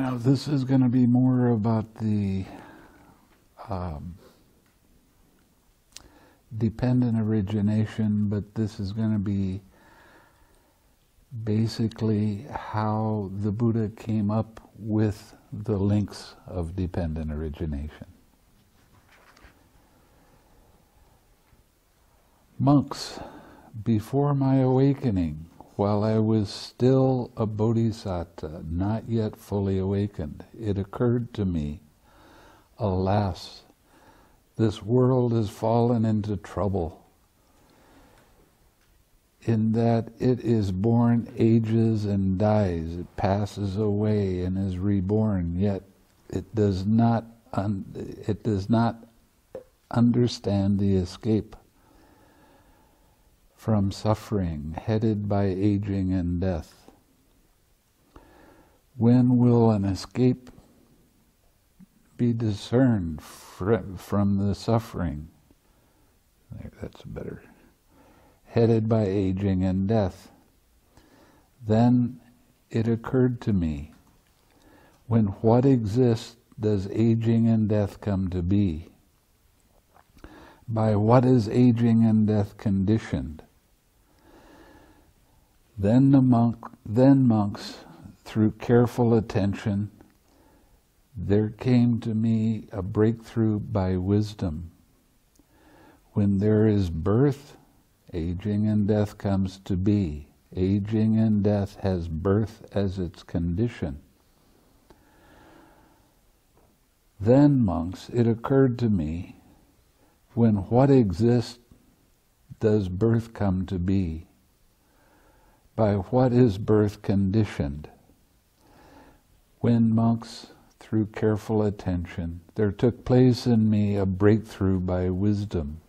Now, this is going to be more about the dependent origination, but this is going to be basically how the Buddha came up with the links of dependent origination. Monks, before my awakening, while I was still a bodhisattva, not yet fully awakened, it occurred to me, alas, this world has fallen into trouble, in that it is born, ages, and dies. It passes away and is reborn, yet it does not understand the escape from suffering, headed by aging and death. When will an escape be discerned from the suffering? That's better. Headed by aging and death. Then it occurred to me, when what exists does aging and death come to be? By what is aging and death conditioned? Then monks, through careful attention, there came to me a breakthrough by wisdom. When there is birth, aging and death comes to be. Aging and death has birth as its condition. Then, monks, it occurred to me, when what exists does birth come to be? By what is birth conditioned? When, monks, through careful attention, there took place in me a breakthrough by wisdom.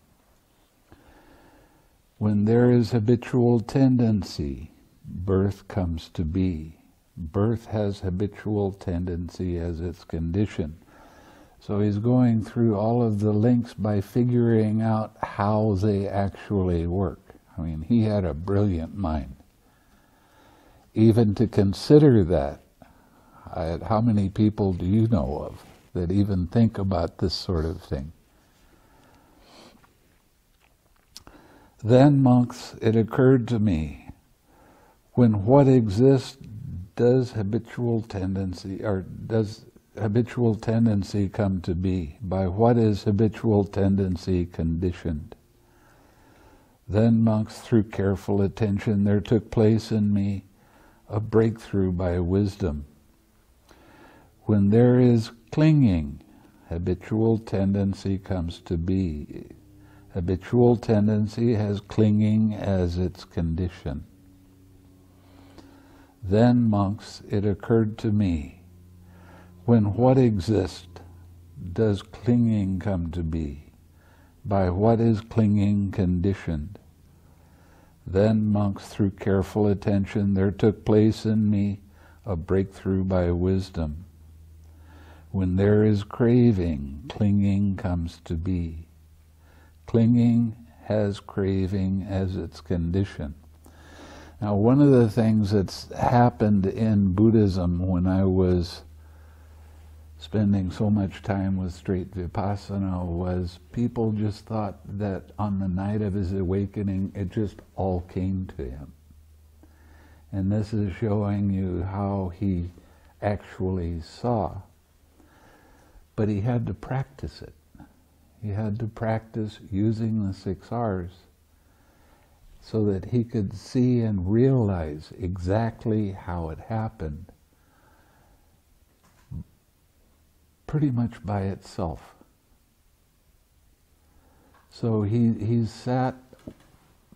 When there is habitual tendency, birth comes to be. Birth has habitual tendency as its condition. So he's going through all of the links by figuring out how they actually work. I mean, he had a brilliant mind. Even to consider that, how many people do you know of that even think about this sort of thing? Then, monks, it occurred to me, when what exists does habitual tendency come to be? By what is habitual tendency conditioned? Then, monks, through careful attention, there took place in me a breakthrough by wisdom. When there is clinging, habitual tendency comes to be. Habitual tendency has clinging as its condition. Then, monks, it occurred to me, when what exists does clinging come to be? By what is clinging conditioned? Then, monks, through careful attention, there took place in me a breakthrough by wisdom. When there is craving, clinging comes to be. Clinging has craving as its condition. Now, one of the things that's happened in Buddhism when I was spending so much time with straight vipassana was people just thought that on the night of his awakening it just all came to him. And this is showing you how he actually saw. But he had to practice it. He had to practice using the 6 R's so that he could see and realize exactly how it happened, pretty much by itself. So he sat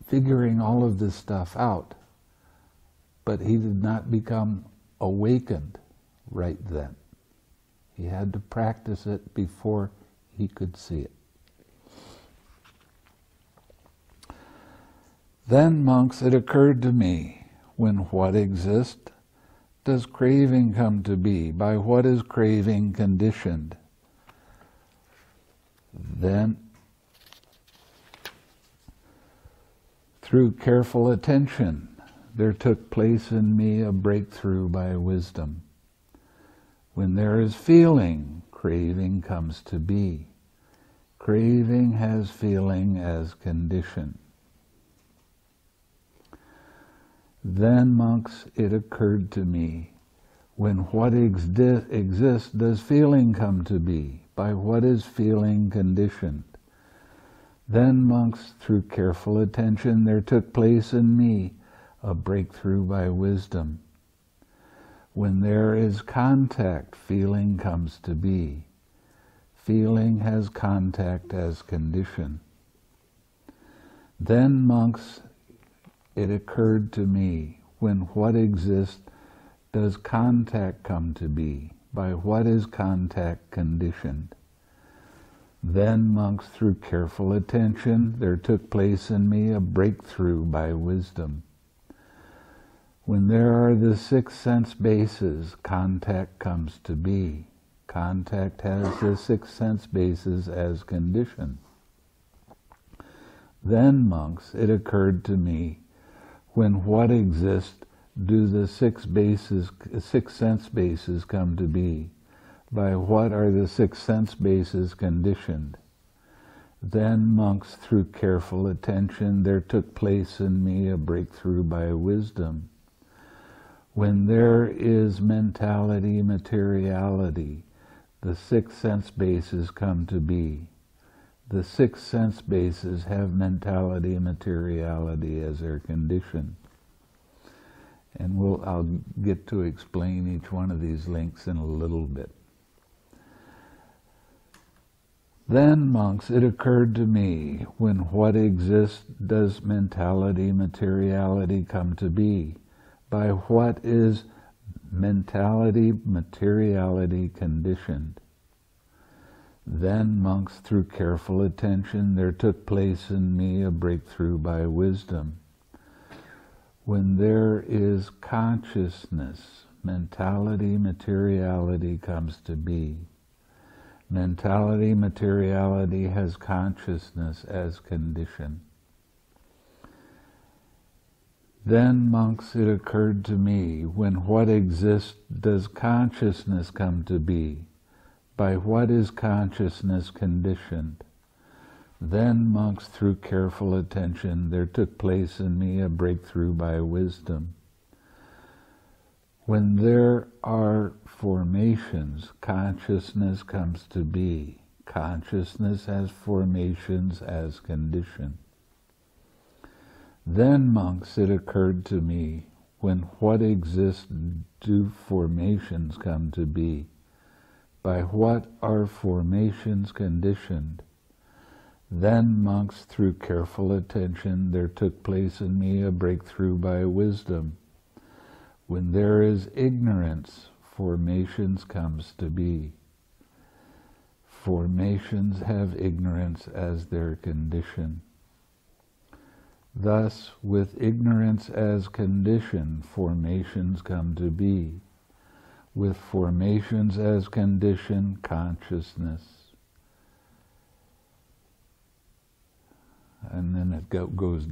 figuring all of this stuff out, but he did not become awakened right then. He had to practice it before he could see it. Then, monks, it occurred to me, when what exists does craving come to be? By what is craving conditioned? Then, through careful attention, there took place in me a breakthrough by wisdom. When there is feeling, craving comes to be. Craving has feeling as condition. Then, monks, it occurred to me, when what exists does feeling come to be, by what is feeling conditioned. Then, monks, through careful attention, there took place in me a breakthrough by wisdom. When there is contact, feeling comes to be. Feeling has contact as condition. Then, monks, it occurred to me, when what exists does contact come to be, by what is contact conditioned. Then, monks, through careful attention, there took place in me a breakthrough by wisdom. When there are the 6 sense bases, contact comes to be. Contact has the 6 sense bases as condition. Then, monks, it occurred to me, when what exists do the 6 sense bases come to be, by what are the 6 sense bases conditioned. Then, monks, through careful attention, there took place in me a breakthrough by wisdom. When there is mentality, materiality, the 6 sense bases come to be. The 6 sense bases have mentality and materiality as their condition. And I'll get to explain each one of these links in a little bit. Then, monks, it occurred to me, when what exists does mentality, materiality come to be, by what is mentality, materiality conditioned. Then, monks, through careful attention, there took place in me a breakthrough by wisdom. When there is consciousness, mentality, materiality comes to be. Mentality, materiality has consciousness as condition. Then, monks, it occurred to me, when what exists does consciousness come to be, by what is consciousness conditioned. Then, monks, through careful attention, there took place in me a breakthrough by wisdom. When there are formations, consciousness comes to be. Consciousness has formations as condition. Then, monks, it occurred to me, when what exists do formations come to be, by what are formations conditioned. Then, monks, through careful attention, there took place in me a breakthrough by wisdom. When there is ignorance, formations comes to be. Formations have ignorance as their condition. Thus, with ignorance as condition, formations come to be. With formations as condition, consciousness. And then it goes ...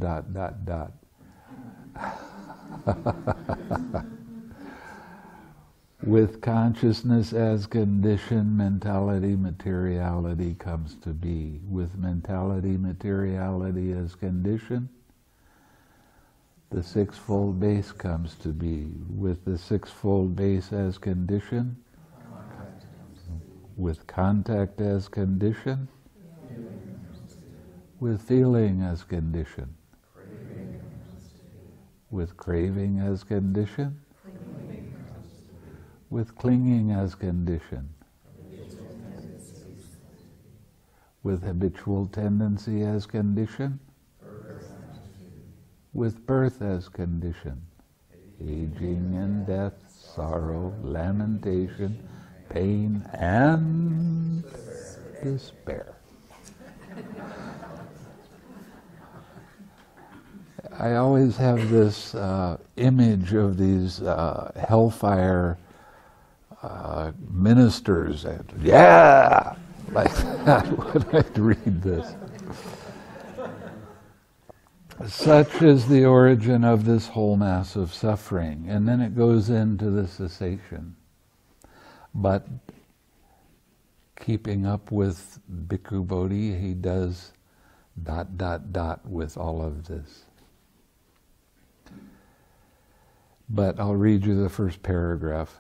With consciousness as condition, mentality, materiality comes to be. With mentality, materiality as condition, the sixfold base comes to be. With the sixfold base as condition, with contact as condition, with feeling as condition, with craving as condition, with clinging as condition, with habitual tendency as condition, with birth as condition, aging and death, sorrow, lamentation, pain, and despair. I always have this image of these hellfire ministers, and yeah, like that when I read this. Such is the origin of this whole mass of suffering, and then it goes into the cessation. But keeping up with Bhikkhu Bodhi, he does ... with all of this. But I'll read you the first paragraph.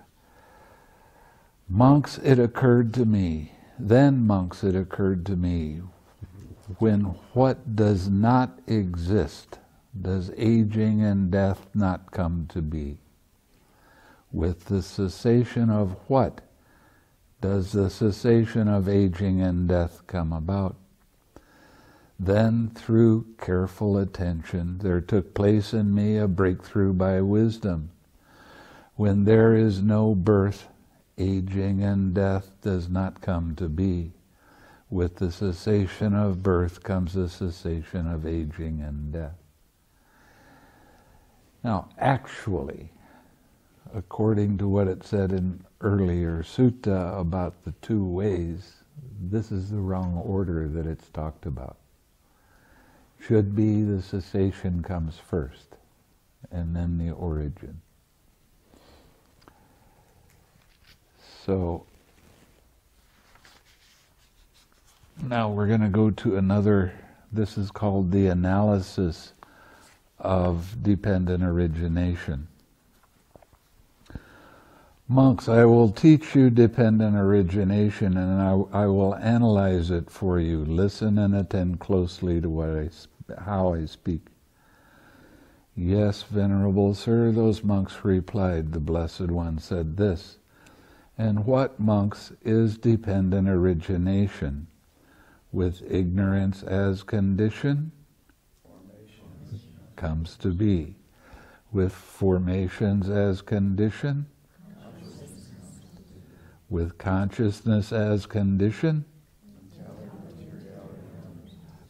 Monks, it occurred to me, then monks, it occurred to me, when what does not exist, does aging and death not come to be? With the cessation of what does the cessation of aging and death come about? Then, through careful attention, there took place in me a breakthrough by wisdom. When there is no birth, aging and death does not come to be. With the cessation of birth comes the cessation of aging and death. Now, actually, according to what it said in earlier sutta about the two ways, this is the wrong order that it's talked about. Should be the cessation comes first, and then the origin. So, now we're going to go to another, this is called the analysis of dependent origination. Monks, I will teach you dependent origination, and I will analyze it for you. Listen and attend closely to how I speak. Yes, Venerable Sir, those monks replied. The Blessed One said this. And what, monks, is dependent origination? With ignorance as condition, comes to be. With formations as condition, with consciousness as condition,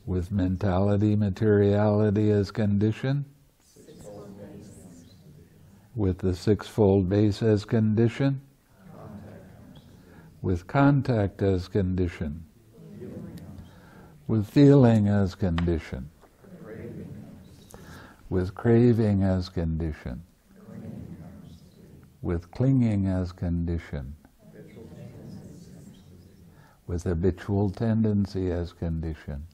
with mentality, materiality as condition, with the sixfold base as condition, with contact as condition, with feeling as condition, with craving as condition, with clinging as condition, with habitual tendency as condition,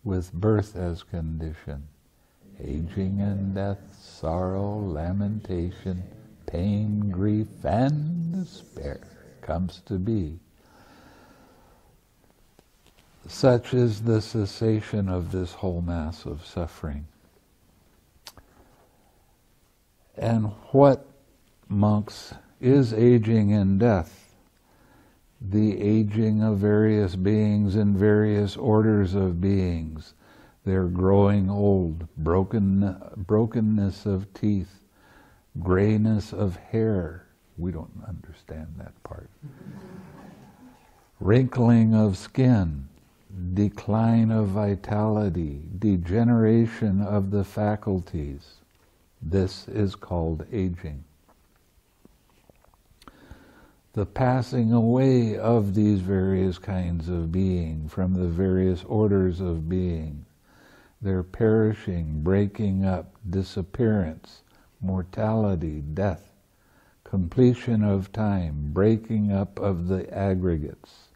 with birth as condition, aging and death, sorrow, lamentation, pain, grief, and despair comes to be. Such is the cessation of this whole mass of suffering. And what, monks, is aging and death? The aging of various beings in various orders of beings, their growing old, brokenness of teeth, grayness of hair. We don't understand that part. Wrinkling of skin, decline of vitality, degeneration of the faculties. This is called aging. The passing away of these various kinds of being from the various orders of being, their perishing, breaking up, disappearance, mortality, death, completion of time, breaking up of the aggregates,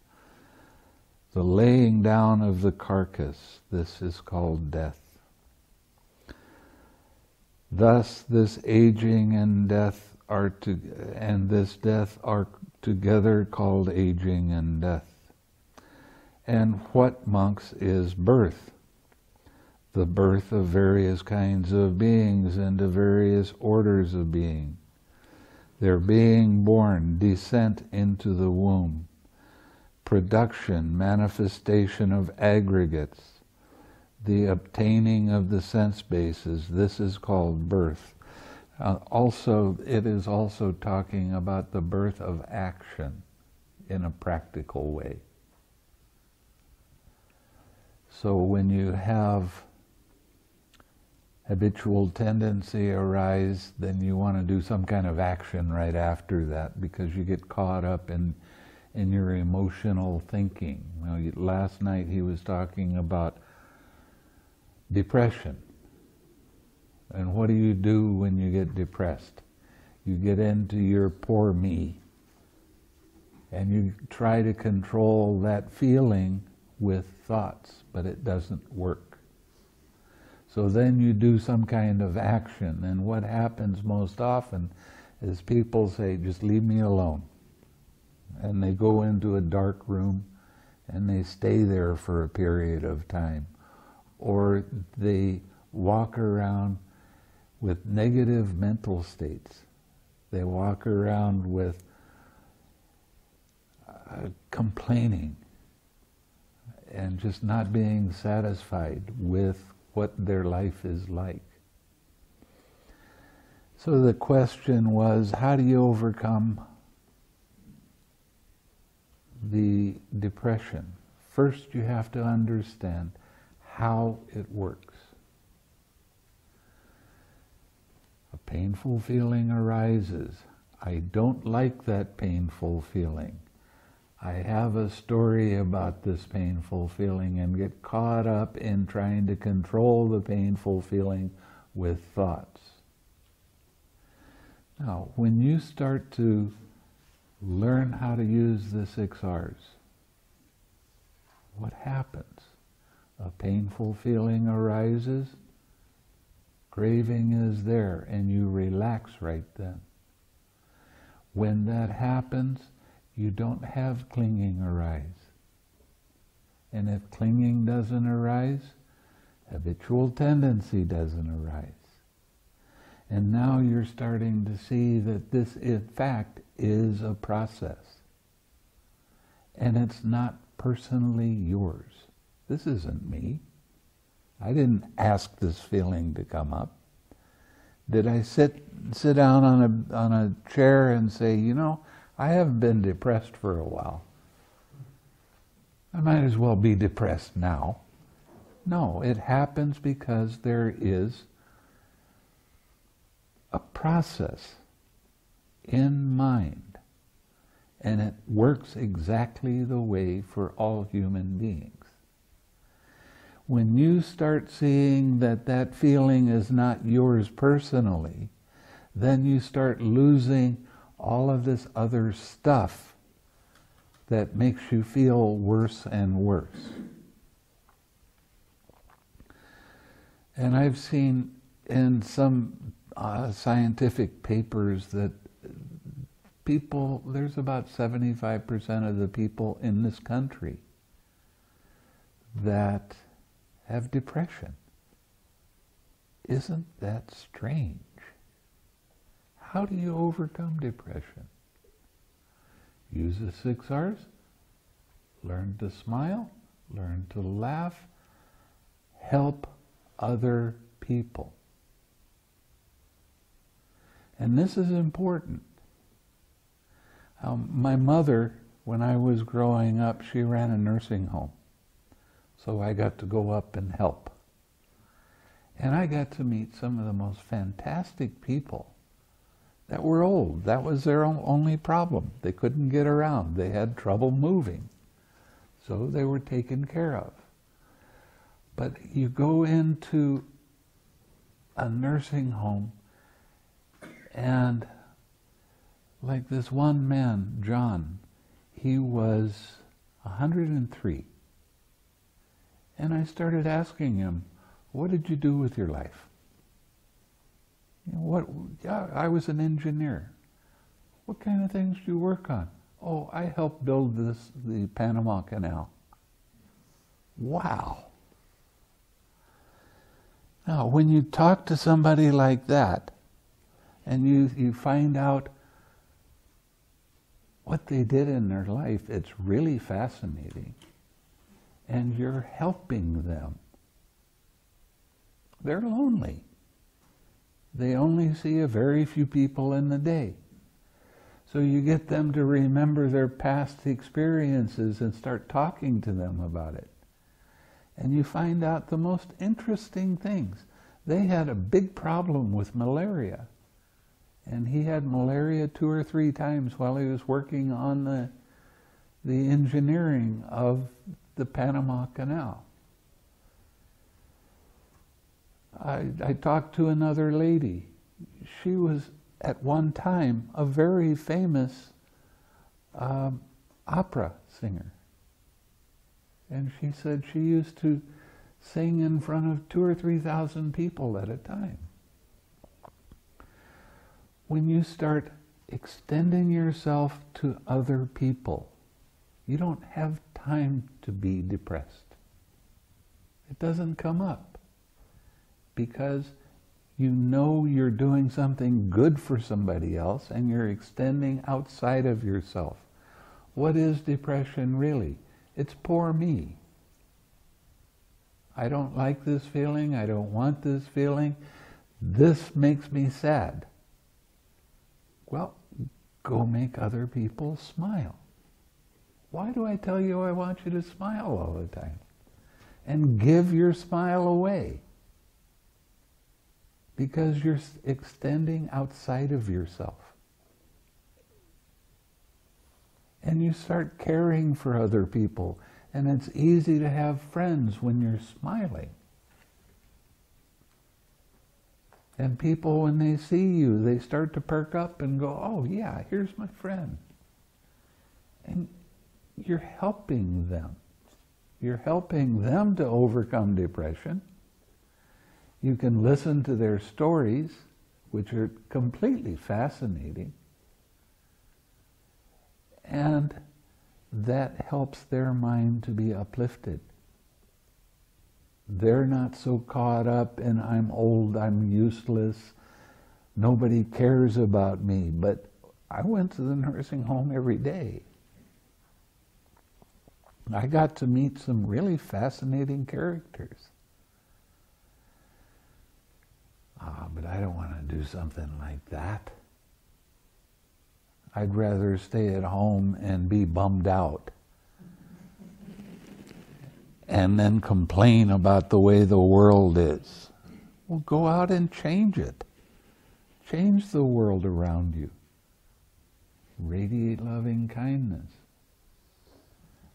the laying down of the carcass, this is called death. Thus this aging and death this death are together called aging and death. And what, monks, is birth? The birth of various kinds of beings into various orders of being. Their being born, descent into the womb, production, manifestation of aggregates, the obtaining of the sense bases, this is called birth. It is also talking about the birth of action in a practical way. So when you have habitual tendency arise, then you want to do some kind of action right after that because you get caught up in your emotional thinking. Last night he was talking about depression. And what do you do when you get depressed? You get into your poor me, and you try to control that feeling with thoughts, but it doesn't work. So then you do some kind of action, and what happens most often is people say, just leave me alone. And they go into a dark room and they stay there for a period of time. Or they walk around with negative mental states. They walk around with complaining and just not being satisfied with what their life is like. So the question was, how do you overcome the depression? First, you have to understand how it works. A painful feeling arises. I don't like that painful feeling. I have a story about this painful feeling and get caught up in trying to control the painful feeling with thoughts. Now, when you start to learn how to use the 6 R's, what happens? A painful feeling arises, craving is there, and you relax right then. When that happens, you don't have clinging arise. And if clinging doesn't arise, habitual tendency doesn't arise. And now you're starting to see that this, in fact, is a process. And it's not personally yours. This isn't me. I didn't ask this feeling to come up. Did I sit down on a chair and say, you know, I haven't been depressed for a while. I might as well be depressed now. No, it happens because there is a process in mind, and it works exactly the way for all human beings. When you start seeing that that feeling is not yours personally, then you start losing all of this other stuff that makes you feel worse and worse. And I've seen in some scientific papers that people, there's about 75% of the people in this country that have depression. Isn't that strange? How do you overcome depression? Use the 6 R's. Learn to smile. Learn to laugh. Help other people. And this is important. My mother, when I was growing up, she ran a nursing home. So I got to go up and help. And I got to meet some of the most fantastic people that were old. That was their only problem. They couldn't get around. They had trouble moving. So they were taken care of. But you go into a nursing home, and like this one man, John, he was 103. And I started asking him, what did you do with your life? You know, I was an engineer. What kind of things do you work on? Oh, I helped build the Panama Canal. Wow. Now, when you talk to somebody like that, and you find out what they did in their life, it's really fascinating. And you're helping them. They're lonely. They only see a very few people in the day. So you get them to remember their past experiences and start talking to them about it. And you find out the most interesting things. They had a big problem with malaria. And he had malaria 2 or 3 times while he was working on the engineering of the Panama Canal. I talked to another lady. She was at one time a very famous opera singer. And she said she used to sing in front of 2,000 or 3,000 people at a time. When you start extending yourself to other people, you don't have time to be depressed. It doesn't come up because you know you're doing something good for somebody else and you're extending outside of yourself. What is depression really? It's poor me. I don't like this feeling. I don't want this feeling. This makes me sad. Well, go make other people smile. Why do I tell you I want you to smile all the time? And give your smile away. Because you're extending outside of yourself. And you start caring for other people. And it's easy to have friends when you're smiling. And people, when they see you, they start to perk up and go, oh yeah, here's my friend. And you're helping them. You're helping them to overcome depression. You can listen to their stories, which are completely fascinating. And that helps their mind to be uplifted. They're not so caught up in I'm old, I'm useless, nobody cares about me. But I went to the nursing home every day. I got to meet some really fascinating characters. But I don't want to do something like that. I'd rather stay at home and be bummed out and then complain about the way the world is. Well, go out and change it. Change the world around you. Radiate loving kindness.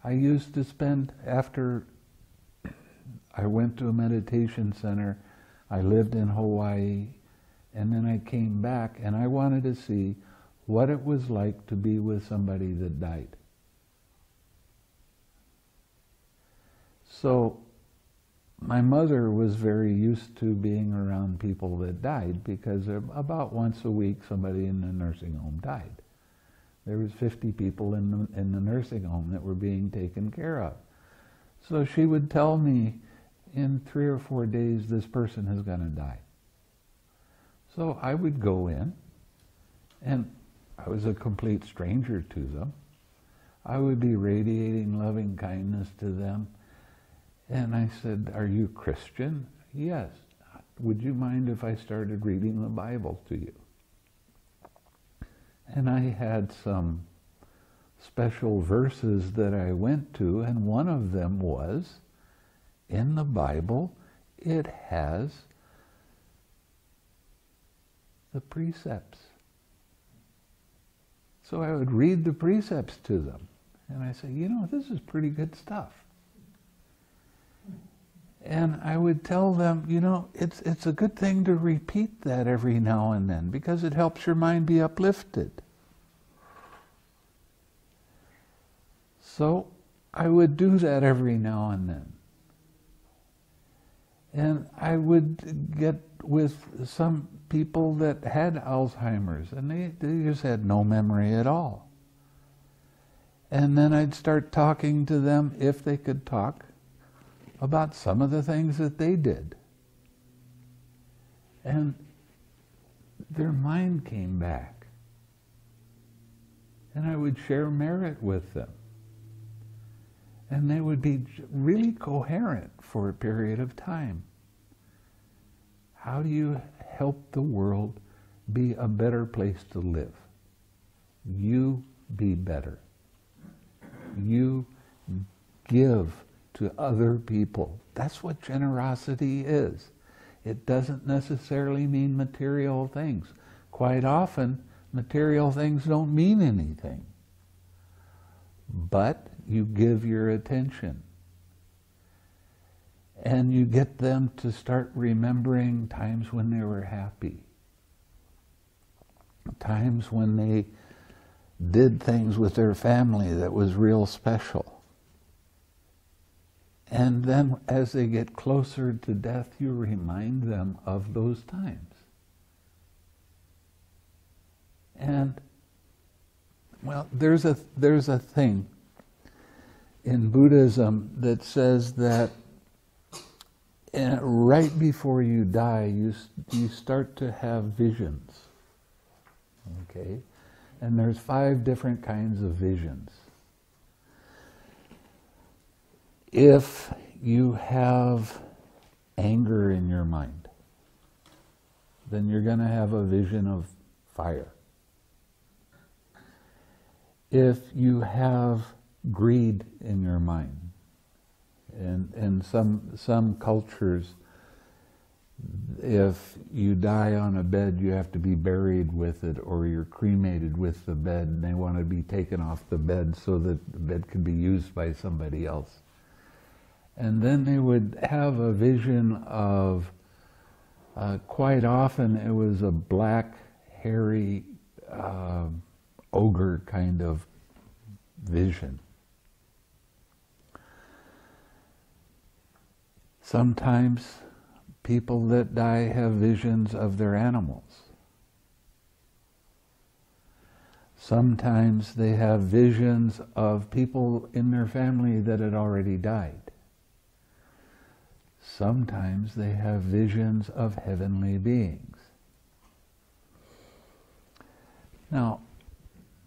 I used to spend, after I went to a meditation center, I lived in Hawaii, and then I came back and I wanted to see what it was like to be with somebody that died. So my mother was very used to being around people that died because about once a week somebody in the nursing home died. There was 50 people in the nursing home that were being taken care of. So she would tell me, in 3 or 4 days, this person is going to die. So I would go in, and I was a complete stranger to them. I would be radiating loving kindness to them. And I said, are you Christian? Yes. Would you mind if I started reading the Bible to you? And I had some special verses that I went to, and one of them was, in the Bible, it has the precepts. So I would read the precepts to them. And I say, you know, this is pretty good stuff. And I would tell them, you know, it's a good thing to repeat that every now and then because it helps your mind be uplifted. So I would do that every now and then. And I would get with some people that had Alzheimer's, and they just had no memory at all. And then I'd start talking to them, if they could talk, about some of the things that they did. And their mind came back. And I would share merit with them. And they would be really coherent for a period of time. How do you help the world be a better place to live? You be better. You give to other people. That's what generosity is. It doesn't necessarily mean material things. Quite often, material things don't mean anything. But you give your attention. And you get them to start remembering times when they were happy. times when they did things with their family that was real special. And then as they get closer to death, you remind them of those times. And, well, there's a thing in Buddhism that says that right before you die, you start to have visions. Okay? And there's 5 different kinds of visions. If you have anger in your mind, then you're going to have a vision of fire. If you have greed in your mind, and some cultures, if you die on a bed, you have to be buried with it, or you're cremated with the bed, and they want to be taken off the bed so that the bed can be used by somebody else. And then they would have a vision of, quite often it was a black, hairy, ogre kind of vision. Sometimes people that die have visions of their animals. Sometimes they have visions of people in their family that had already died. Sometimes they have visions of heavenly beings. Now,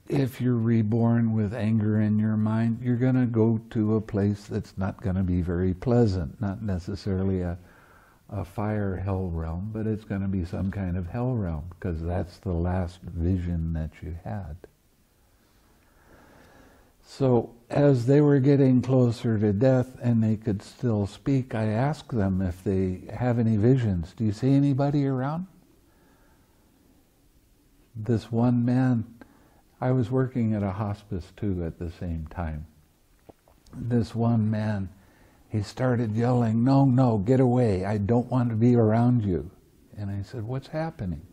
if you're reborn with anger in your mind, you're going to go to a place that's not going to be very pleasant, not necessarily a fire hell realm, but it's going to be some kind of hell realm, because that's the last vision that you had. So as they were getting closer to death and they could still speak, I asked them if they have any visions. Do you see anybody around? This one man, I was working at a hospice too at the same time. This one man, he started yelling, "No, no, get away. I don't want to be around you." And I said, "What's happening?"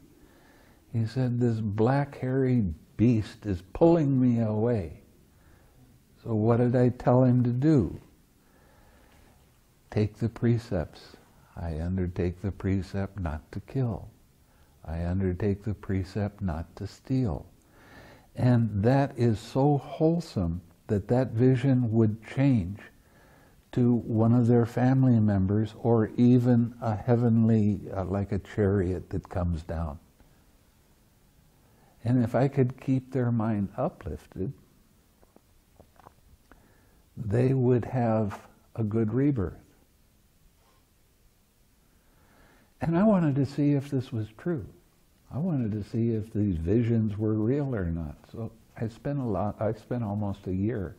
He said, "This black hairy beast is pulling me away." So what did I tell him to do? Take the precepts. I undertake the precept not to kill. I undertake the precept not to steal. And that is so wholesome that that vision would change to one of their family members, or even a heavenly, like a chariot that comes down. And if I could keep their mind uplifted, they would have a good rebirth. And I wanted to see if this was true. I wanted to see if these visions were real or not. So I spent almost a year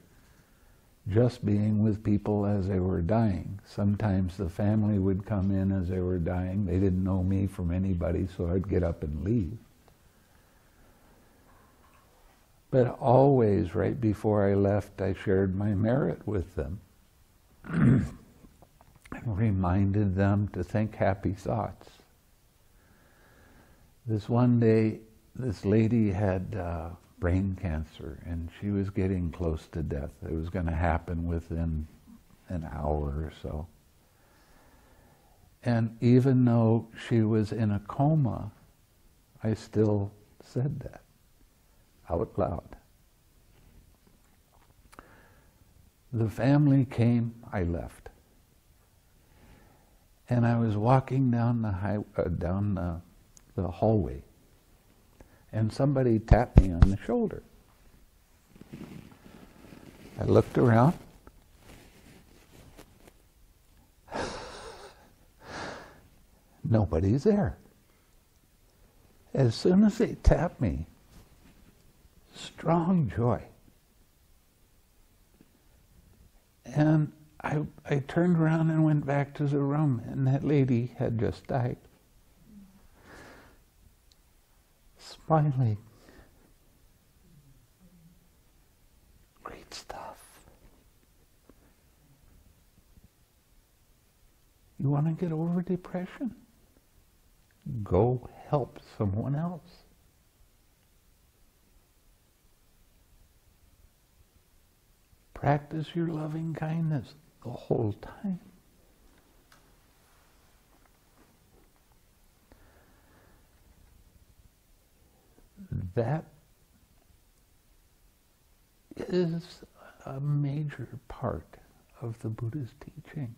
just being with people as they were dying. Sometimes the family would come in as they were dying. They didn't know me from anybody, so I'd get up and leave. But always, right before I left, I shared my merit with them and reminded them to think happy thoughts. This one day, this lady had brain cancer, and she was getting close to death. It was going to happen within an hour or so. And even though she was in a coma, I still said that out loud. The family came, I left. And I was walking down the hallway, and somebody tapped me on the shoulder. I looked around. Nobody's there. As soon as they tapped me, strong joy. And I turned around and went back to the room, and that lady had just died. Smiling. Great stuff. You want to get over depression? Go help someone else. Practice your loving kindness the whole time. That is a major part of the Buddha's teaching.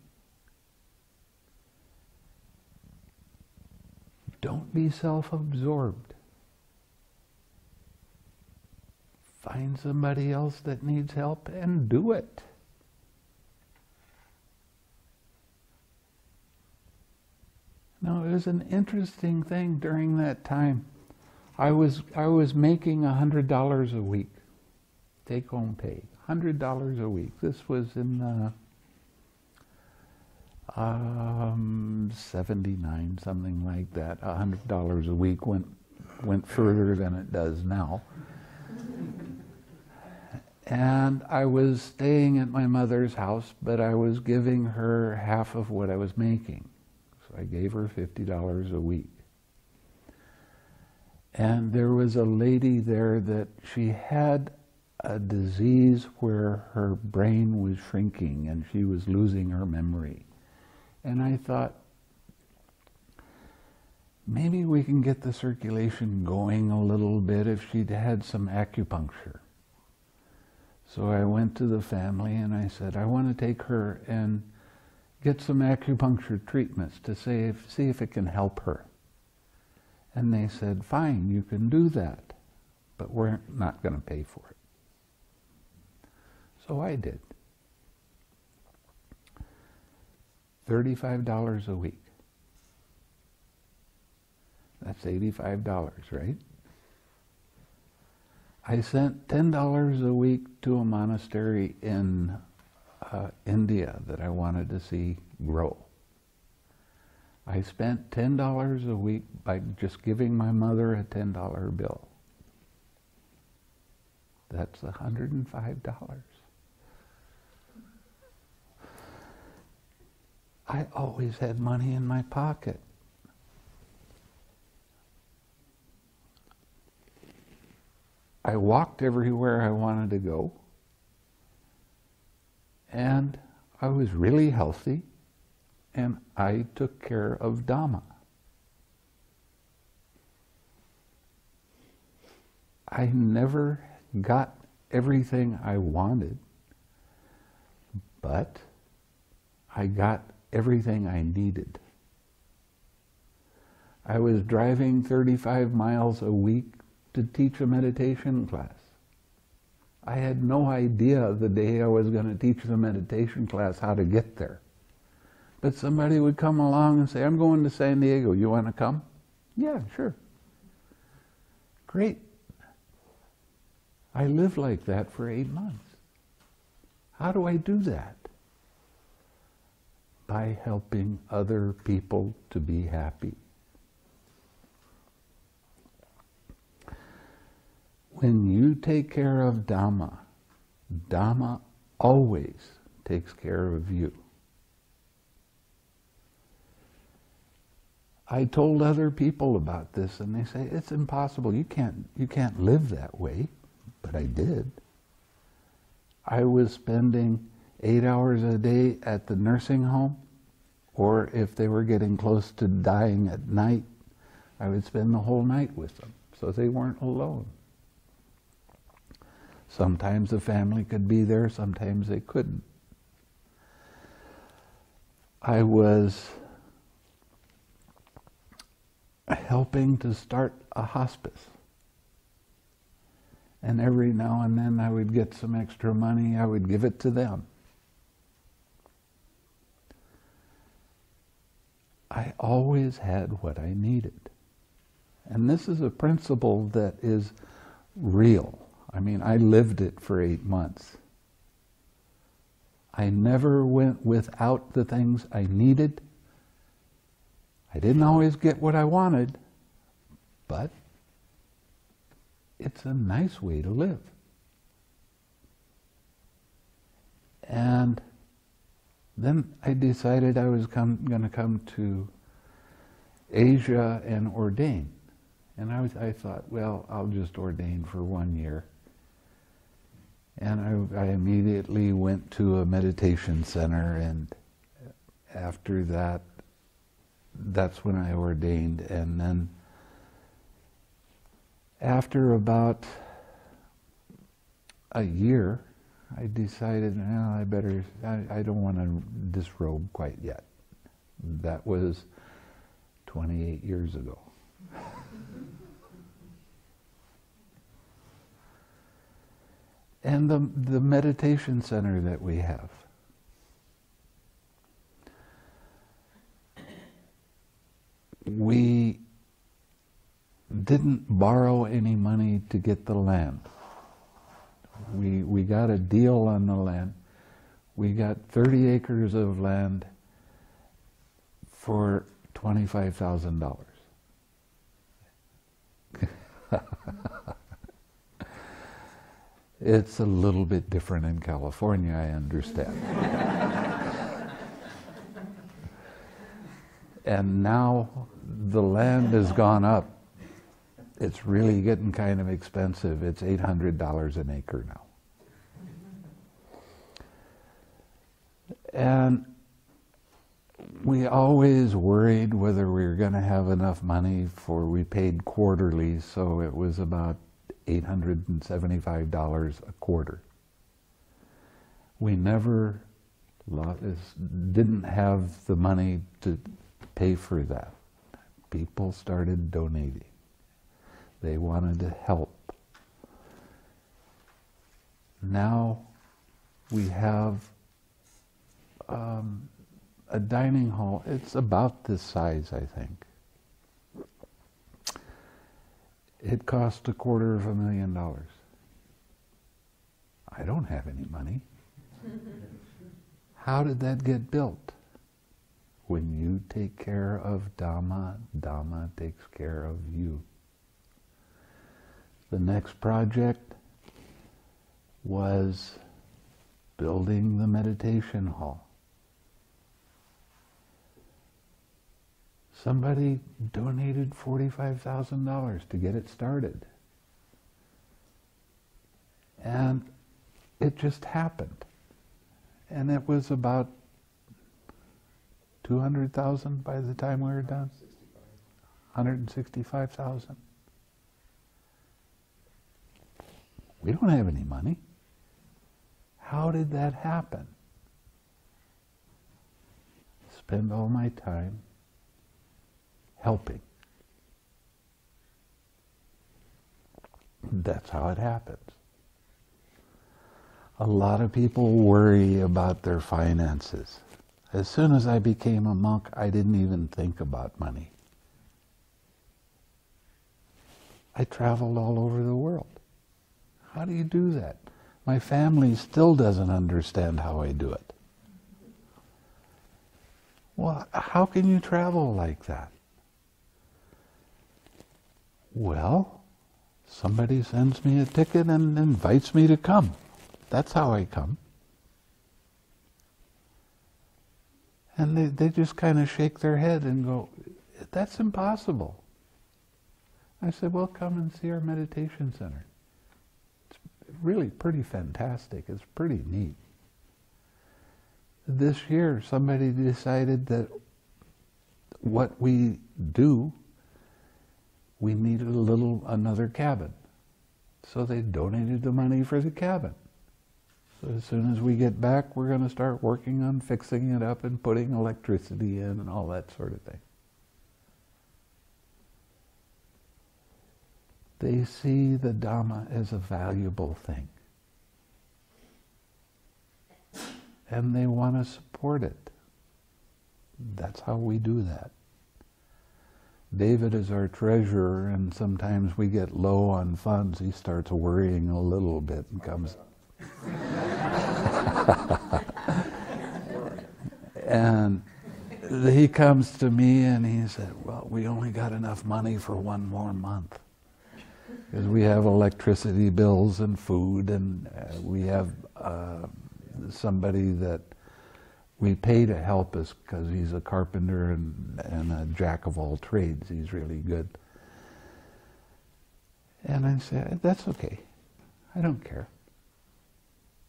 Don't be self-absorbed. Find somebody else that needs help and do it. Now, it was an interesting thing during that time. I was making $100 a week, take-home pay, $100 a week. This was in 79, something like that. $100 a week went further than it does now. And I was staying at my mother's house, but I was giving her half of what I was making. So I gave her $50 a week. And there was a lady there that she had a disease where her brain was shrinking and she was losing her memory. And I thought, maybe we can get the circulation going a little bit if she'd had some acupuncture. So I went to the family and I said, I want to take her and get some acupuncture treatments to see if it can help her. And they said, fine, you can do that, but we're not going to pay for it. So I did. $35 a week. That's $85, right? I sent $10 a week to a monastery in India that I wanted to see grow. I spent $10 a week by just giving my mother a $10 bill. That's $105. I always had money in my pocket. I walked everywhere I wanted to go, and I was really healthy, and I took care of Dhamma. I never got everything I wanted, but I got everything I needed. I was driving 35 miles a week to teach a meditation class. I had no idea the day I was going to teach the meditation class how to get there. But somebody would come along and say, I'm going to San Diego, you want to come? Yeah, sure. Great. I lived like that for 8 months. How do I do that? By helping other people to be happy. When you take care of Dhamma, Dhamma always takes care of you. I told other people about this and they say, it's impossible, you can't live that way. But I did. I was spending 8 hours a day at the nursing home, or if they were getting close to dying at night, I would spend the whole night with them, so they weren't alone. Sometimes the family could be there, sometimes they couldn't. I was helping to start a hospice. And every now and then I would get some extra money, I would give it to them. I always had what I needed. And this is a principle that is real. I mean, I lived it for 8 months. I never went without the things I needed. I didn't always get what I wanted, but it's a nice way to live. And then I decided I was going to come to Asia and ordain. And I thought, well, I'll just ordain for 1 year. And I immediately went to a meditation center, and after that, that's when I ordained. And then after about a year, I decided, no, I don't want to disrobe quite yet. That was 28 years ago. And the meditation center that we have, we didn't borrow any money to get the land. We got a deal on the land. We got 30 acres of land for $25,000. It's a little bit different in California, I understand. And now the land has gone up. It's really getting kind of expensive. It's $800 an acre now. And we always worried whether we were going to have enough money, for we paid quarterly, so it was about $875 a quarter. We never didn't have the money to pay for that. People started donating. They wanted to help. Now we have a dining hall. It's about this size, I think. It cost $250,000. I don't have any money. How did that get built? When you take care of Dhamma, Dhamma takes care of you. The next project was building the meditation hall. Somebody donated $45,000 to get it started. And it just happened. And it was about $200,000 by the time we were done. $165,000. We don't have any money. How did that happen? Spend all my time helping. That's how it happens. A lot of people worry about their finances. As soon as I became a monk, I didn't even think about money. I traveled all over the world. How do you do that? My family still doesn't understand how I do it. Well, how can you travel like that? Well, somebody sends me a ticket and invites me to come. That's how I come. And they just kind of shake their head and go, that's impossible. I said, well, come and see our meditation center. It's really pretty fantastic. It's pretty neat. This year, somebody decided that what we do, we needed another cabin. So they donated the money for the cabin. So as soon as we get back, we're going to start working on fixing it up and putting electricity in and all that sort of thing. They see the Dhamma as a valuable thing. And they want to support it. That's how we do that. David is our treasurer, and sometimes we get low on funds. He starts worrying a little bit and comes... And he comes to me and he said, well, we only got enough money for one more month. Because we have electricity bills and food, and we have somebody that we pay to help us because he's a carpenter and a jack of all trades. He's really good. And I said, that's okay. I don't care.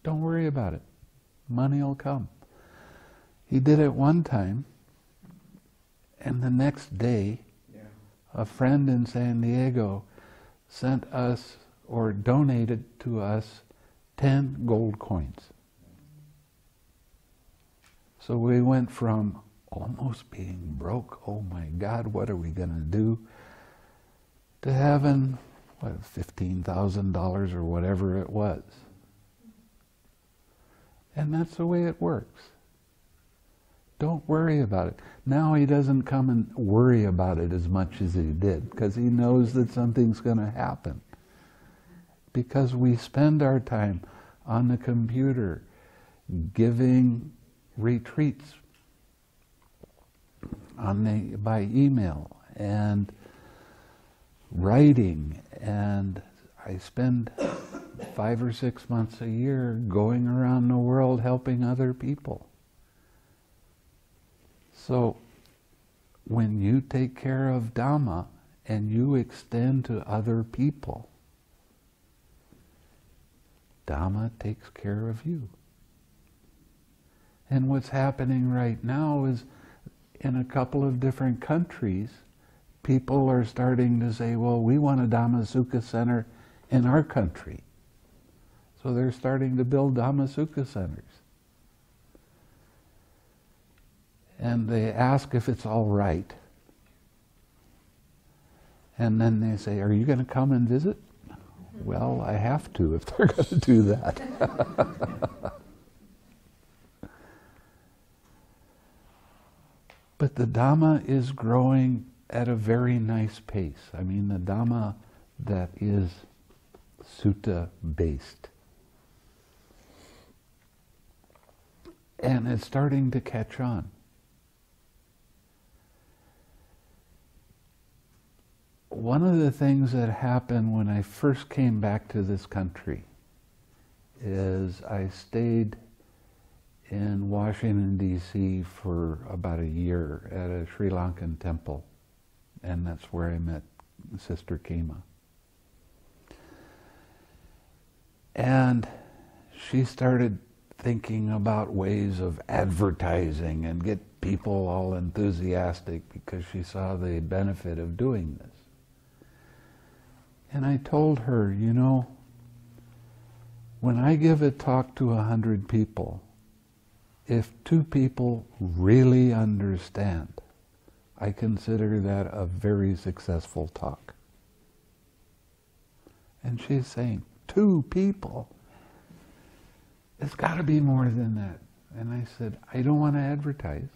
Don't worry about it. Money will come. He did it one time, and the next day, a friend in San Diego sent us, or donated to us, 10 gold coins. So we went from almost being broke, oh my God, what are we going to do, to having, what, $15,000 or whatever it was. And that's the way it works. Don't worry about it. Now he doesn't come and worry about it as much as he did, because he knows that something's going to happen. Because we spend our time on the computer giving retreats by email and writing, and I spend 5 or 6 months a year going around the world helping other people. So when you take care of Dhamma and you extend to other people, Dhamma takes care of you. And what's happening right now is, in a couple of different countries, people are starting to say, well, we want a Dhamma Sukha center in our country. So they're starting to build Dhamma Sukha centers. And they ask if it's all right. And then they say, are you going to come and visit? Well, I have to if they're going to do that. But the Dhamma is growing at a very nice pace. I mean, the Dhamma that is sutta-based. And it's starting to catch on. One of the things that happened when I first came back to this country is I stayed in Washington, D.C. for about a year at a Sri Lankan temple, and that's where I met Sister Kema. And she started thinking about ways of advertising and get people all enthusiastic because she saw the benefit of doing this. And I told her, you know, when I give a talk to 100 people, if 2 people really understand, I consider that a very successful talk. And she's saying, 2 people? It's got to be more than that. And I said, I don't want to advertise.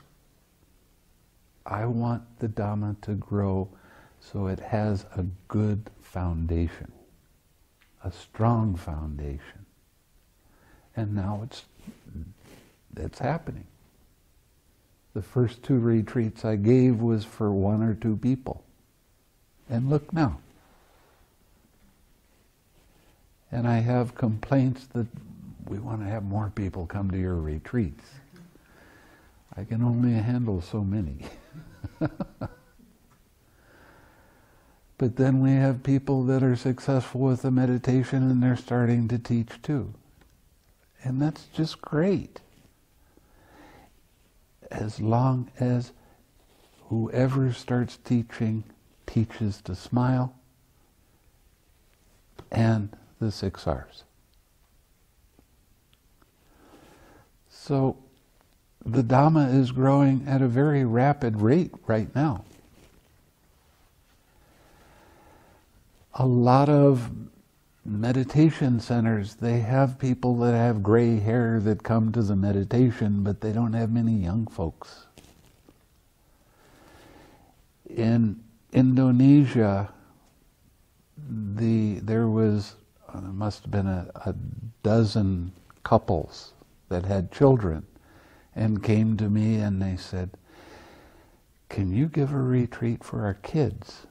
I want the Dhamma to grow so it has a good foundation, a strong foundation. And now it's happening. The first 2 retreats I gave was for 1 or 2 people. And look now. And I have complaints that we want to have more people come to your retreats. I can only handle so many. But then we have people that are successful with the meditation and they're starting to teach too. And that's just great. As long as whoever starts teaching teaches to smile and the 6 R's. So the Dhamma is growing at a very rapid rate right now. A lot of meditation centers, they have people that have gray hair that come to the meditation, but they don't have many young folks. In Indonesia, there must have been a dozen couples that had children and came to me and they said, can you give a retreat for our kids?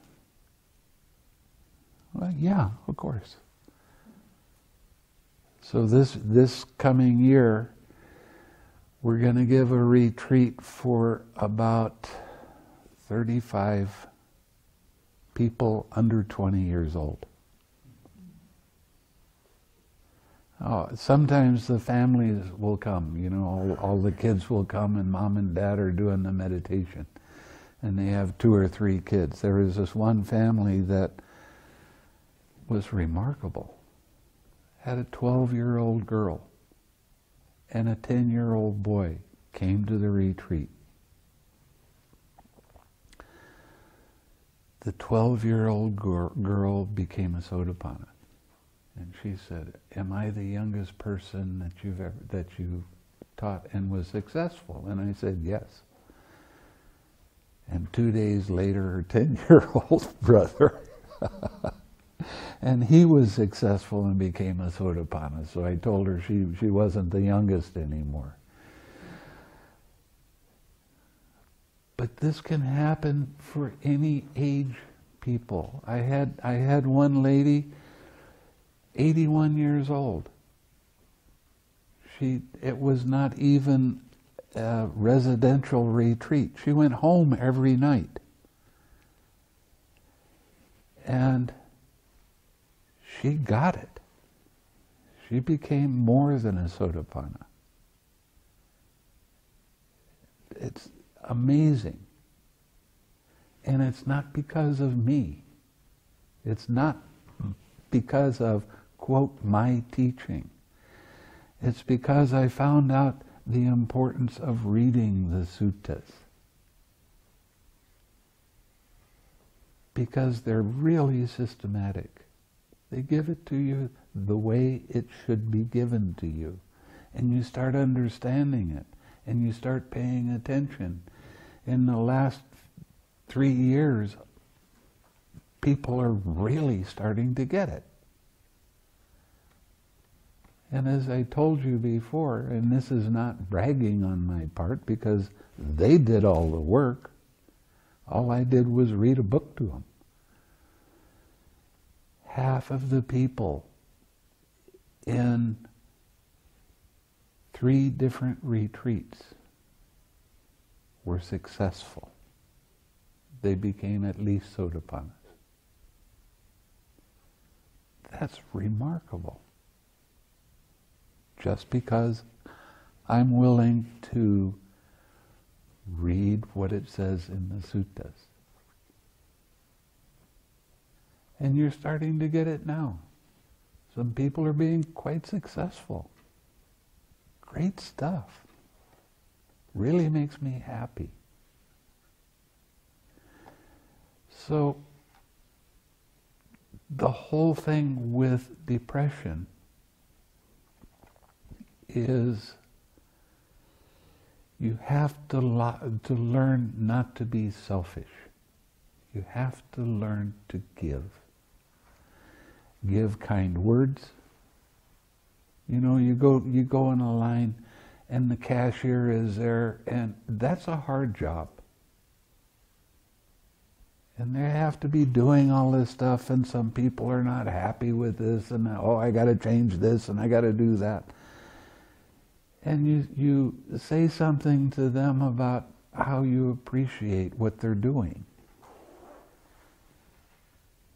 Well, yeah, of course. So this coming year, we're going to give a retreat for about 35 people under 20 years old. Oh, sometimes the families will come, you know, all the kids will come and mom and dad are doing the meditation. And they have 2 or 3 kids. There was this one family that was remarkable. Had a 12-year-old girl and a 10-year-old boy came to the retreat. The 12-year-old girl became a Sotapanna. And she said, "Am I the youngest person that you taught and was successful?" And I said, "Yes." And 2 days later, her 10-year-old brother, and he was successful and became a Sotapanna. So I told her she wasn't the youngest anymore. But this can happen for any age people. I had one lady, 81 years old. It was not even a residential retreat. She went home every night. And she got it. She became more than a Sotapanna. It's amazing. And it's not because of me. It's not because of, quote, my teaching. It's because I found out the importance of reading the suttas. Because they're really systematic. They give it to you the way it should be given to you. And you start understanding it. And you start paying attention. In the last 3 years, people are really starting to get it. And as I told you before, and this is not bragging on my part, because they did all the work. All I did was read a book to them. Half of the people in 3 different retreats were successful. They became at least Sotapannas. That's remarkable. Just because I'm willing to read what it says in the suttas. And you're starting to get it now. Some people are being quite successful. Great stuff. Really makes me happy. So, the whole thing with depression is you have to learn not to be selfish. You have to learn to give. Give kind words. You know, you go in a line and the cashier is there, and that's a hard job. And they have to be doing all this stuff, and some people are not happy with this, and oh, I got to change this, and I got to do that. And you say something to them about how you appreciate what they're doing.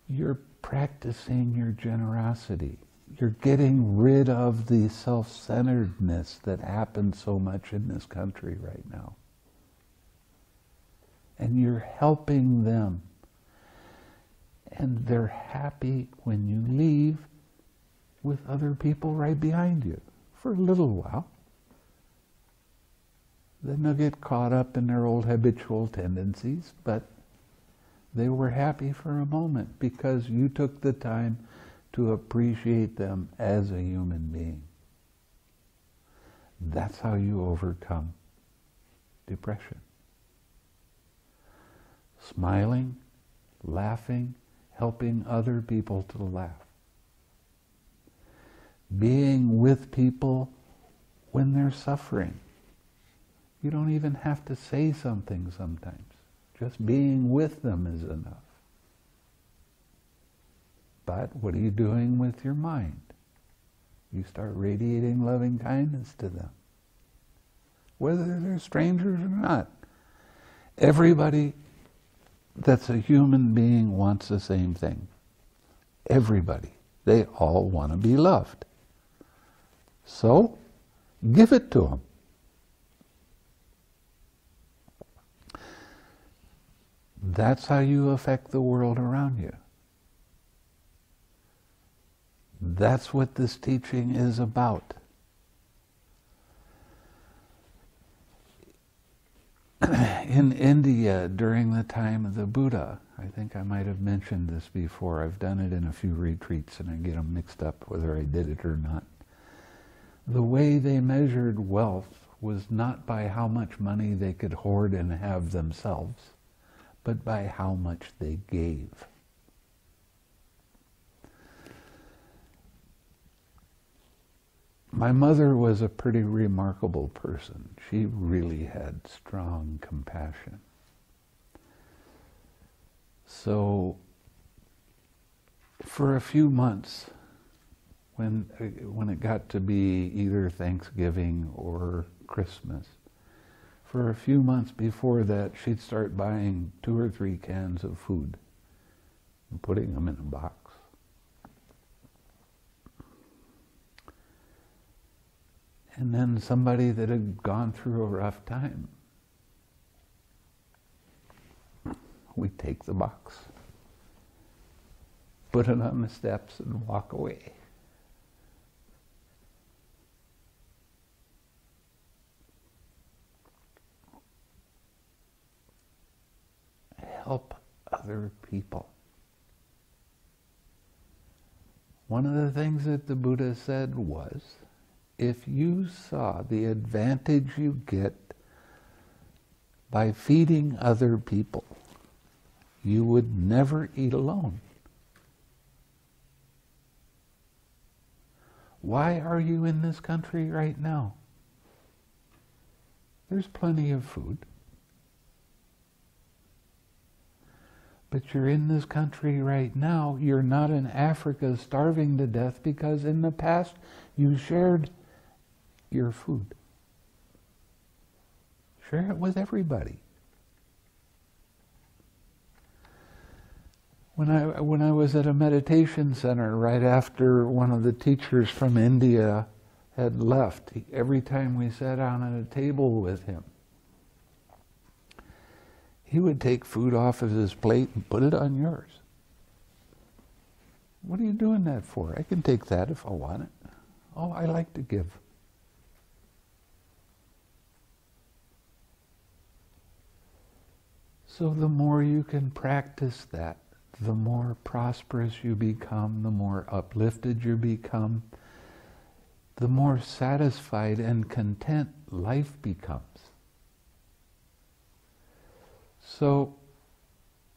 You're practicing your generosity. You're getting rid of the self-centeredness that happens so much in this country right now. And you're helping them. And they're happy when you leave with other people right behind you for a little while. Then they'll get caught up in their old habitual tendencies, but they were happy for a moment because you took the time to appreciate them as a human being. That's how you overcome depression. Smiling, laughing, helping other people to laugh. Being with people when they're suffering. You don't even have to say something sometimes. Just being with them is enough. But what are you doing with your mind? You start radiating loving kindness to them. Whether they're strangers or not. Everybody that's a human being wants the same thing. Everybody. They all want to be loved. So, give it to them. That's how you affect the world around you. That's what this teaching is about. In India, during the time of the Buddha, I think I might have mentioned this before, I've done it in a few retreats and I get them mixed up whether I did it or not. The way they measured wealth was not by how much money they could hoard and have themselves, but by how much they gave. My mother was a pretty remarkable person. She really had strong compassion. So, for a few months, when it got to be either Thanksgiving or Christmas, for a few months before that, she'd start buying 2 or 3 cans of food and putting them in a box. And then somebody that had gone through a rough time, we'd take the box, put it on the steps and walk away. Help other people. One of the things that the Buddha said was, if you saw the advantage you get by feeding other people, you would never eat alone. Why are you in this country right now? There's plenty of food. But you're in this country right now. You're not in Africa starving to death because in the past you shared your food. Share it with everybody. When I was at a meditation center right after one of the teachers from India had left, every time we sat down at a table with him, he would take food off of his plate and put it on yours. What are you doing that for? I can take that if I want it. Oh, I like to give. So the more you can practice that, the more prosperous you become, the more uplifted you become, the more satisfied and content life becomes. So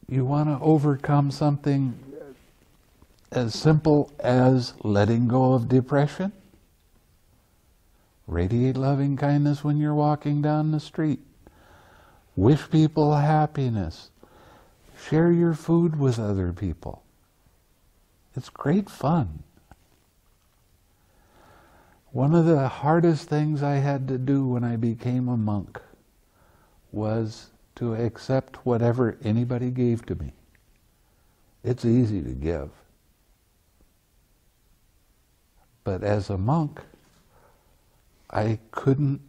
you want to overcome something as simple as letting go of depression? Radiate loving kindness when you're walking down the street. Wish people happiness. Share your food with other people. It's great fun. One of the hardest things I had to do when I became a monk was to accept whatever anybody gave to me. It's easy to give. But as a monk, I couldn't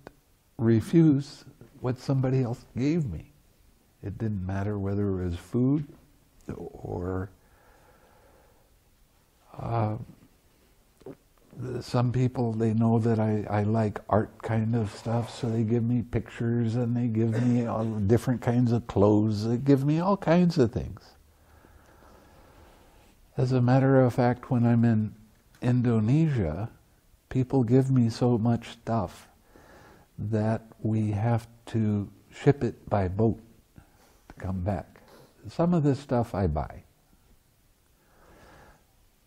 refuse what somebody else gave me. It didn't matter whether it was food or some people, they know that I like art kind of stuff, so they give me pictures and they give me all different kinds of clothes. They give me all kinds of things. As a matter of fact, when I'm in Indonesia, people give me so much stuff that we have to ship it by boat to come back. Some of this stuff I buy.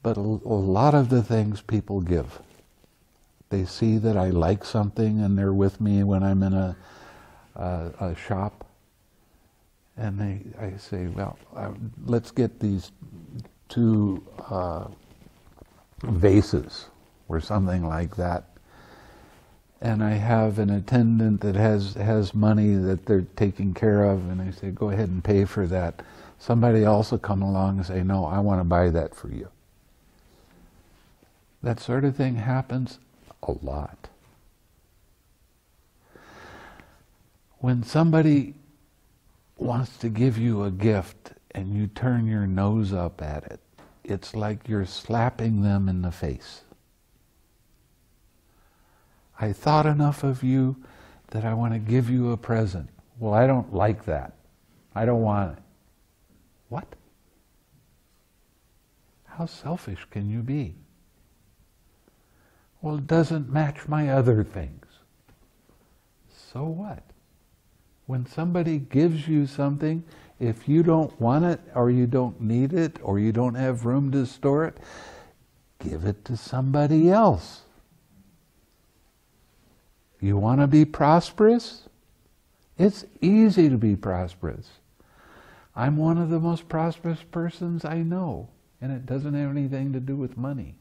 But a lot of the things people give. They see that I like something and they're with me when I'm in a shop. And I say, well, let's get these 2 vases or something like that. And I have an attendant that has money that they're taking care of, and I say, go ahead and pay for that. Somebody else will come along and say, no, I want to buy that for you. That sort of thing happens a lot. When somebody wants to give you a gift and you turn your nose up at it, it's like you're slapping them in the face. I thought enough of you that I want to give you a present. Well, I don't like that. I don't want it. What? How selfish can you be? Well, it doesn't match my other things. So what? When somebody gives you something, if you don't want it, or you don't need it, or you don't have room to store it, give it to somebody else. You want to be prosperous? It's easy to be prosperous. I'm one of the most prosperous persons I know, and it doesn't have anything to do with money.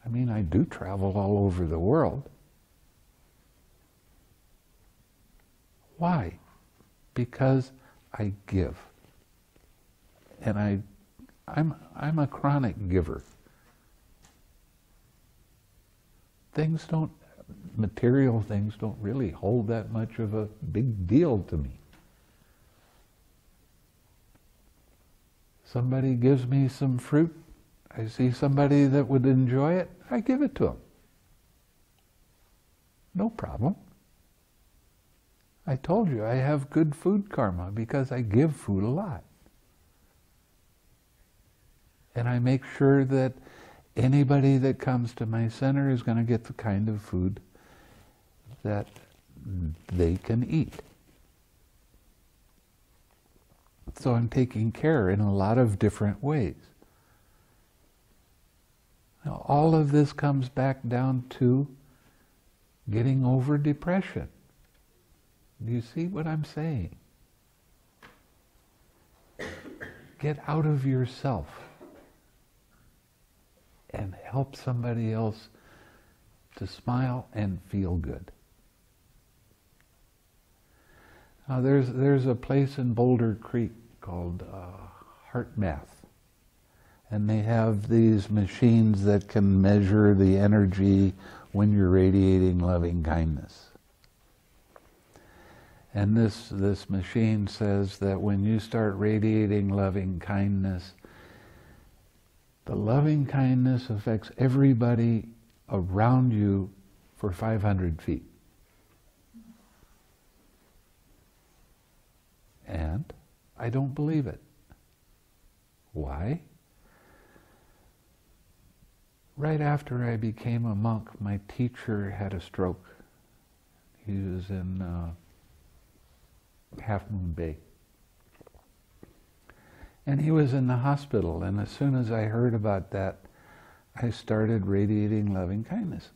I mean, I do travel all over the world. Why? Because I give. And I'm a chronic giver. Material things don't really hold that much of a big deal to me. Somebody gives me some fruit, I see somebody that would enjoy it, I give it to them. No problem. I told you I have good food karma because I give food a lot. And I make sure that anybody that comes to my center is going to get the kind of food that they can eat. So I'm taking care in a lot of different ways. Now, all of this comes back down to getting over depression. Do you see what I'm saying? Get out of yourself and help somebody else to smile and feel good. Now there's a place in Boulder Creek called Heart Math, and they have these machines that can measure the energy when you're radiating loving kindness. And this machine says that when you start radiating loving kindness, the loving kindness affects everybody around you for 500 feet. And I don't believe it. Why? Right after I became a monk, my teacher had a stroke. He was in Half Moon Bay. And he was in the hospital, and as soon as I heard about that, I started radiating loving kindness.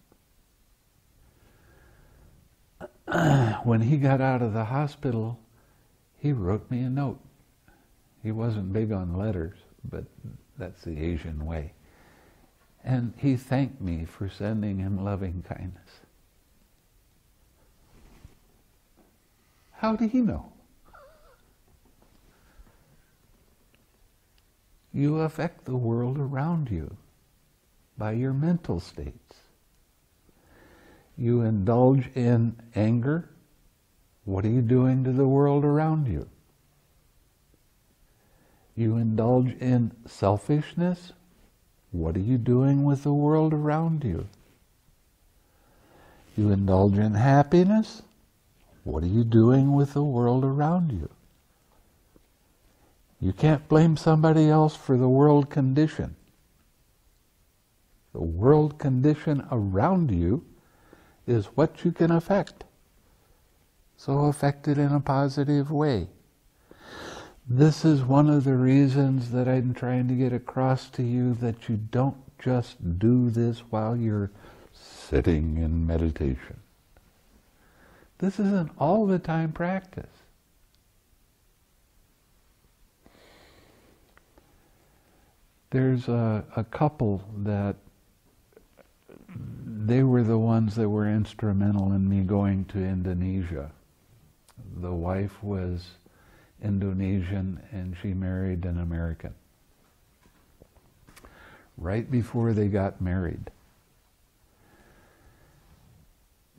When he got out of the hospital, he wrote me a note. He wasn't big on letters, but that's the Asian way. And he thanked me for sending him loving kindness. How did he know? You affect the world around you by your mental states. You indulge in anger. What are you doing to the world around you? You indulge in selfishness. What are you doing with the world around you? You indulge in happiness. What are you doing with the world around you? You can't blame somebody else for the world condition. The world condition around you is what you can affect. So affect it in a positive way. This is one of the reasons that I'm trying to get across to you, that you don't just do this while you're sitting in meditation. This is an all-the-time practice. There's a couple that they were the ones that were instrumental in me going to Indonesia. The wife was Indonesian and she married an American. Right before they got married,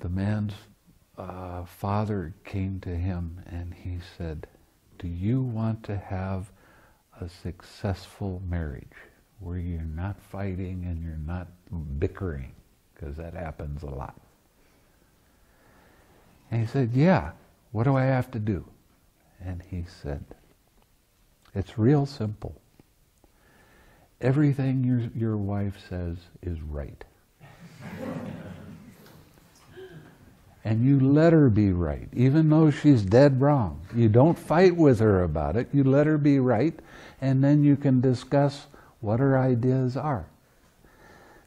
the man's father came to him and he said, "Do you want to have a successful marriage where you're not fighting and you're not bickering?" Because that happens a lot. And he said, "Yeah, what do I have to do?" And he said, "It's real simple. Everything your wife says is right. And you let her be right, even though she's dead wrong. You don't fight with her about it. You let her be right, and then you can discuss what her ideas are."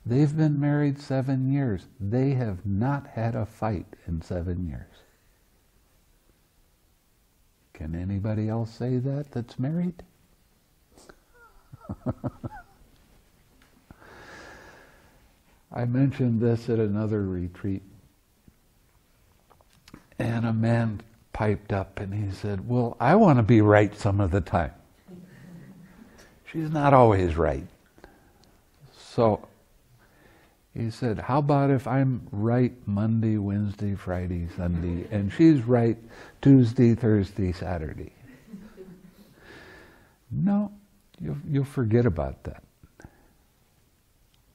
They've been married 7 years. They have not had a fight in 7 years. Can anybody else say that that's married? I mentioned this at another retreat. And a man piped up and he said, "Well, I want to be right some of the time. She's not always right." So he said, "How about if I'm right Monday, Wednesday, Friday, Sunday, and she's right Tuesday, Thursday, Saturday?" No, you'll forget about that.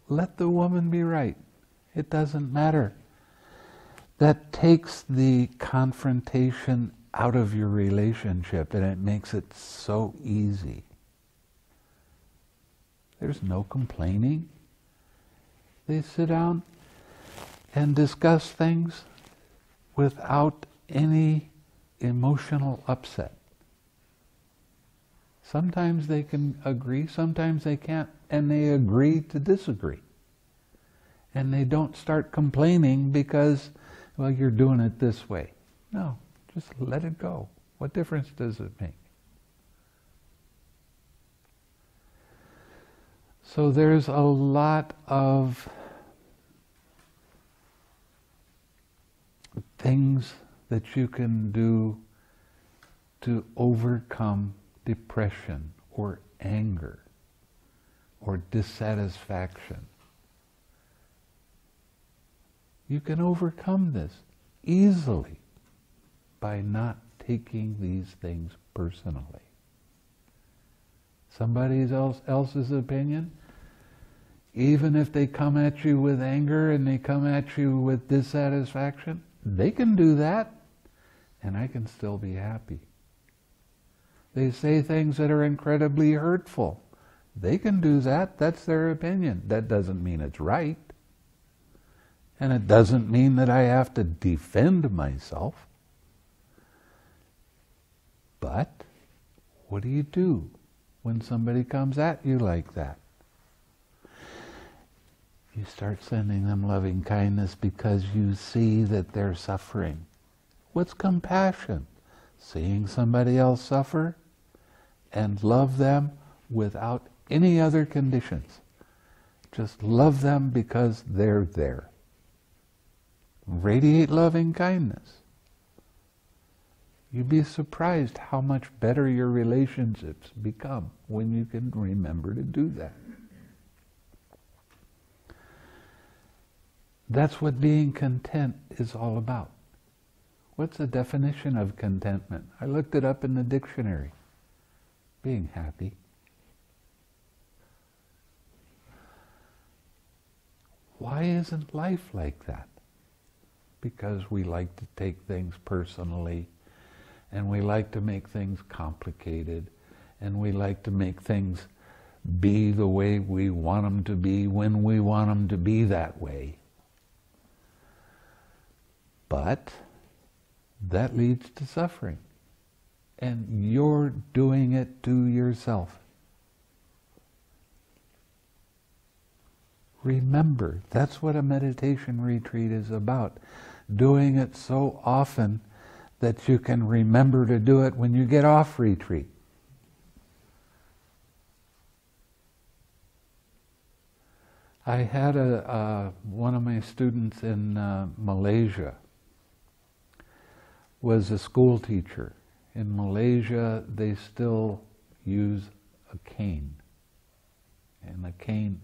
Let the woman be right. It doesn't matter. That takes the confrontation out of your relationship and it makes it so easy. There's no complaining. They sit down and discuss things without any emotional upset. Sometimes they can agree, sometimes they can't, and they agree to disagree. And they don't start complaining because, well, you're doing it this way. No, just let it go. What difference does it make? So there's a lot of things that you can do to overcome depression or anger or dissatisfaction. You can overcome this easily by not taking these things personally. Somebody else's opinion, even if they come at you with anger and they come at you with dissatisfaction, they can do that, and I can still be happy. They say things that are incredibly hurtful. They can do that. That's their opinion. That doesn't mean it's right. And it doesn't mean that I have to defend myself. But what do you do when somebody comes at you like that? You start sending them loving kindness because you see that they're suffering. What's compassion? Seeing somebody else suffer and love them without any other conditions. Just love them because they're there. Radiate loving kindness. You'd be surprised how much better your relationships become when you can remember to do that. That's what being content is all about. What's the definition of contentment? I looked it up in the dictionary. Being happy. Why isn't life like that? Because we like to take things personally, and we like to make things complicated, and we like to make things be the way we want them to be when we want them to be that way. But that leads to suffering. And you're doing it to yourself. Remember, that's what a meditation retreat is about. Doing it so often that you can remember to do it when you get off retreat. I had one of my students in Malaysia was a school teacher. In Malaysia, they still use a cane. And a cane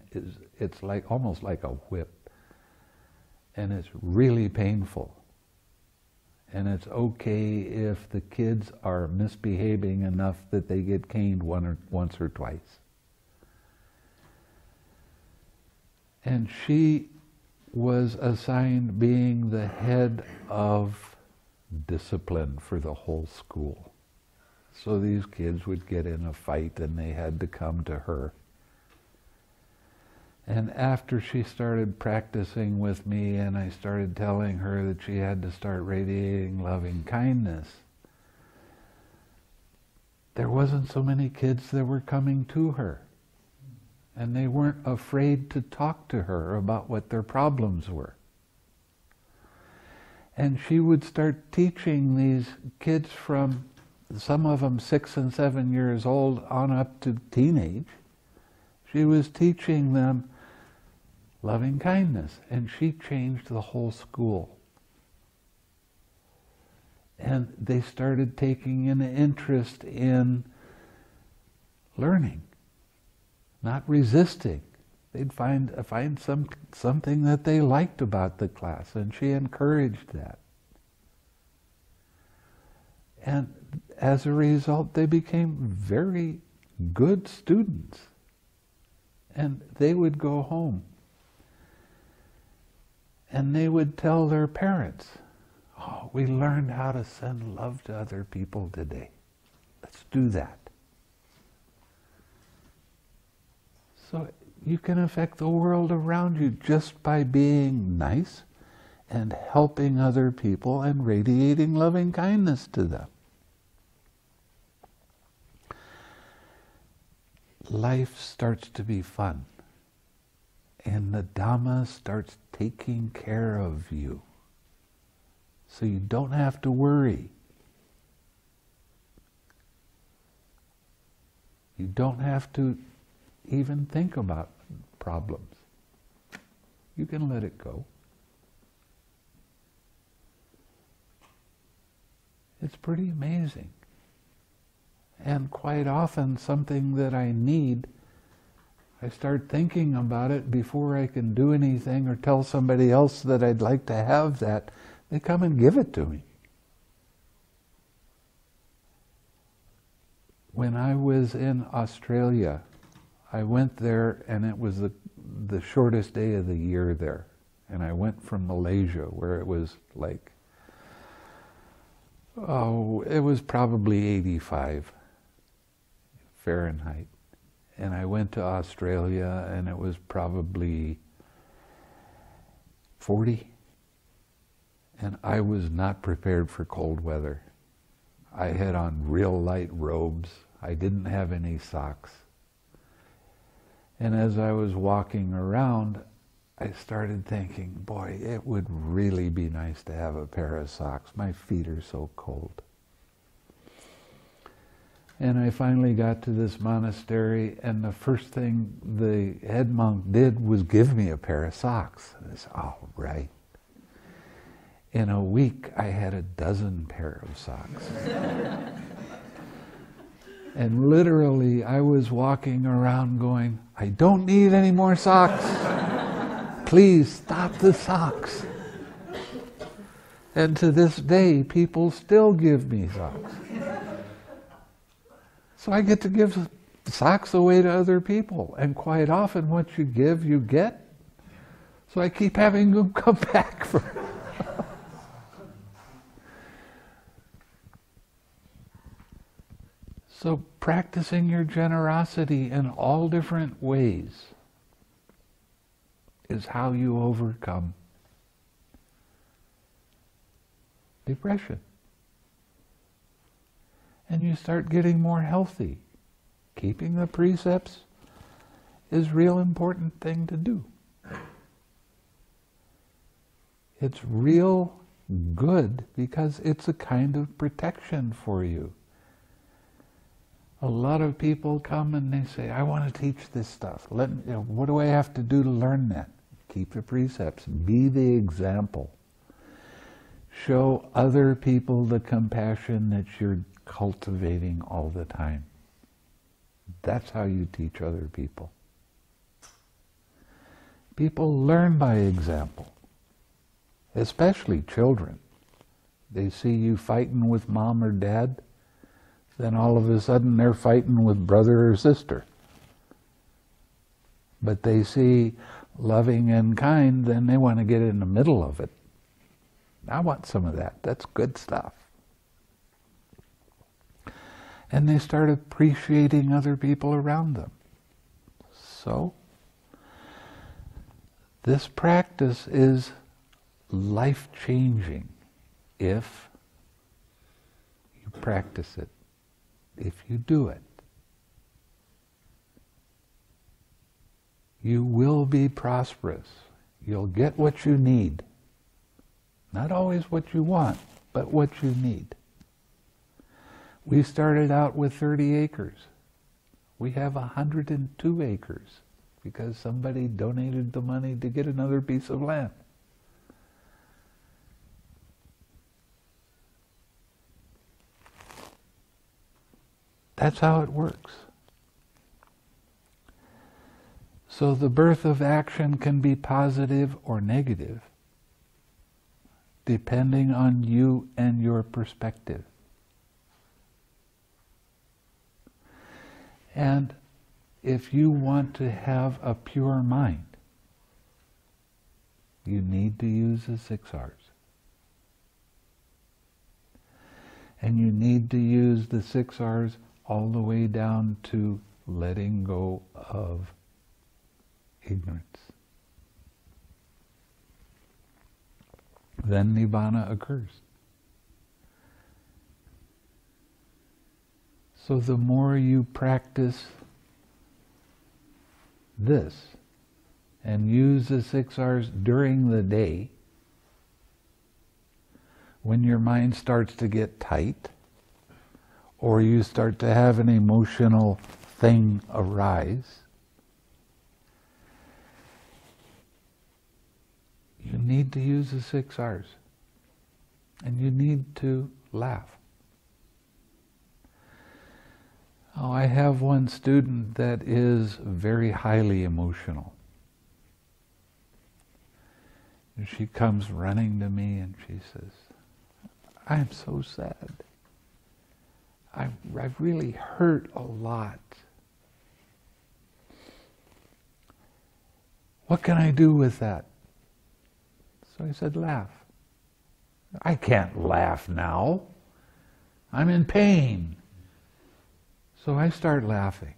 it's like almost like a whip. and it's really painful. And it's okay if the kids are misbehaving enough that they get caned once or twice. And she was assigned being the head of discipline for the whole school. So these kids would get in a fight and they had to come to her. And after she started practicing with me and I started telling her that she had to start radiating loving kindness, there wasn't so many kids that were coming to her. And they weren't afraid to talk to her about what their problems were. And she would start teaching these kids from, some of them 6 and 7 years old on up to teenage. She was teaching them loving kindness, and she changed the whole school. And they started taking an interest in learning, not resisting. They'd find something that they liked about the class, and she encouraged that. And as a result, they became very good students. And they would go home and they would tell their parents, "Oh, we learned how to send love to other people today. Let's do that." So you can affect the world around you just by being nice and helping other people and radiating loving kindness to them. Life starts to be fun, and the Dhamma starts taking care of you. So you don't have to worry. You don't have to even think about problems. You can let it go. It's pretty amazing. And quite often something that I need, I start thinking about it before I can do anything or tell somebody else that I'd like to have that. They come and give it to me. When I was in Australia, I went there and it was the shortest day of the year there. And I went from Malaysia where it was like, it was probably 85 Fahrenheit. And I went to Australia and it was probably 40. And I was not prepared for cold weather. I had on real light robes. I didn't have any socks. And as I was walking around, I started thinking, boy, it would really be nice to have a pair of socks. My feet are so cold. And I finally got to this monastery, and the first thing the head monk did was give me a pair of socks. I said, all right. In a week, I had a dozen pair of socks. And literally, I was walking around going, I don't need any more socks. Please stop the socks. And to this day, people still give me socks. So I get to give socks away to other people. And quite often what you give, you get. So I keep having them come back for So practicing your generosity in all different ways is how you overcome depression. And you start getting more healthy. Keeping the precepts is a real important thing to do. It's real good because it's a kind of protection for you. A lot of people come and they say, I want to teach this stuff. What do I have to do to learn that? Keep the precepts. Be the example. Show other people the compassion that you're cultivating all the time. That's how you teach other people. People learn by example. especially children. They see you fighting with mom or dad, then all of a sudden they're fighting with brother or sister. But they see loving and kind, then they want to get in the middle of it. I want some of that. That's good stuff. And they start appreciating other people around them. So, this practice is life-changing if you practice it, if you do it. You will be prosperous. You'll get what you need. Not always what you want, but what you need. We started out with 30 acres. We have 102 acres because somebody donated the money to get another piece of land. That's how it works. So the birth of action can be positive or negative, depending on you and your perspective. And if you want to have a pure mind, you need to use the 6 R's. And you need to use the 6 R's all the way down to letting go of ignorance. Then Nibbana occurs. So the more you practice this and use the 6 R's during the day, when your mind starts to get tight, or you start to have an emotional thing arise, you need to use the 6 R's. And you need to laugh. Oh, I have one student that is very highly emotional. And she comes running to me and she says, I'm so sad. I've really hurt a lot. What can I do with that? So I said, laugh. I can't laugh now. I'm in pain. So I start laughing.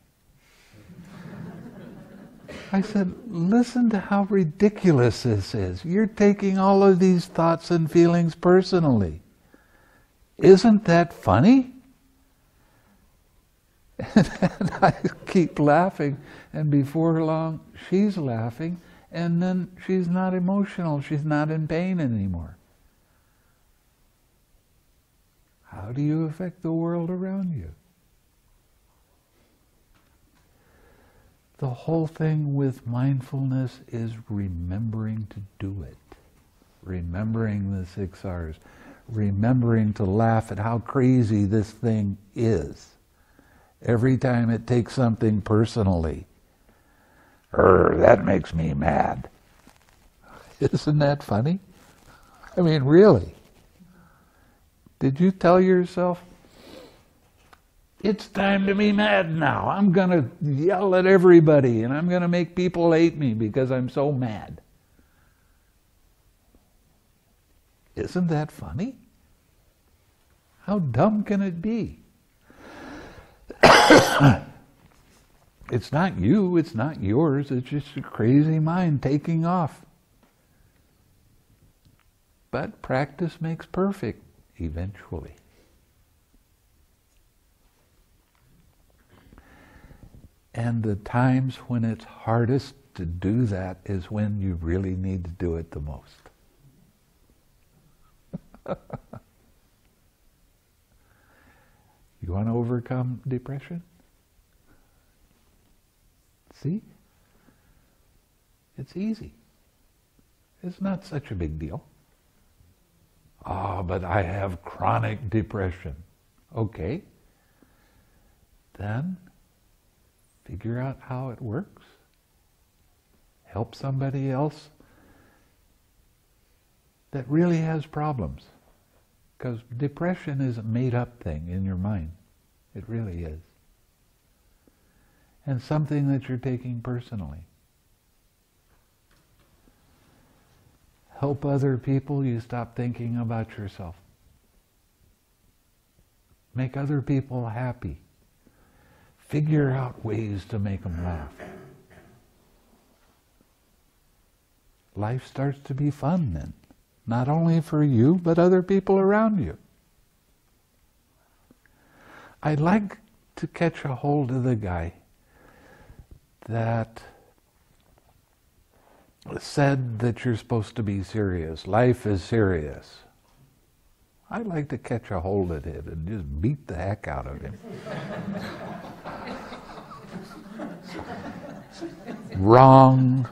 I said, listen to how ridiculous this is. You're taking all of these thoughts and feelings personally. Isn't that funny? And I keep laughing, and before long, she's laughing, and then she's not emotional, she's not in pain anymore. How do you affect the world around you? The whole thing with mindfulness is remembering to do it. Remembering the 6 R's. Remembering to laugh at how crazy this thing is. Every time it takes something personally. That makes me mad. Isn't that funny? I mean, really. Did you tell yourself, it's time to be mad now. I'm going to yell at everybody and I'm going to make people hate me because I'm so mad. Isn't that funny? How dumb can it be? It's not you, it's not yours, it's just a crazy mind taking off. But practice makes perfect, eventually. And the times when it's hardest to do that is when you really need to do it the most. You want to overcome depression? See? It's easy. It's not such a big deal. But I have chronic depression. Okay. Then figure out how it works. Help somebody else that really has problems. Because depression is a made-up thing in your mind. It really is. And something that you're taking personally. Help other people, you stop thinking about yourself. Make other people happy. Figure out ways to make them laugh. Life starts to be fun then. Not only for you, but other people around you. I'd like to catch a hold of the guy that said that you're supposed to be serious. Life is serious. I'd like to catch a hold of it and just beat the heck out of him. Wrong.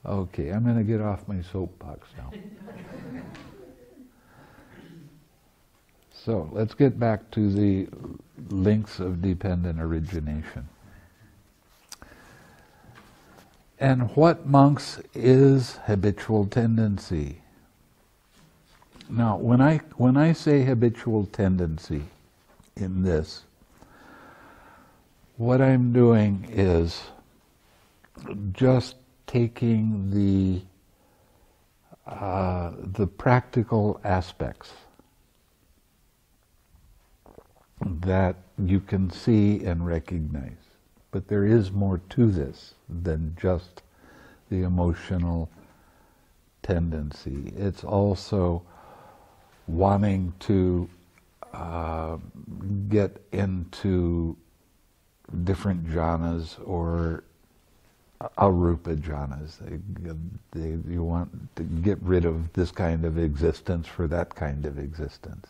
Okay, I'm going to get off my soapbox now. So let's get back to the links of dependent origination. And what, monks, is habitual tendency? Now, when I say habitual tendency in this, what I'm doing is just taking the practical aspects that you can see and recognize. But there is more to this than just the emotional tendency. It's also wanting to get into different jhanas or arupa jhanas. You want to get rid of this kind of existence for that kind of existence.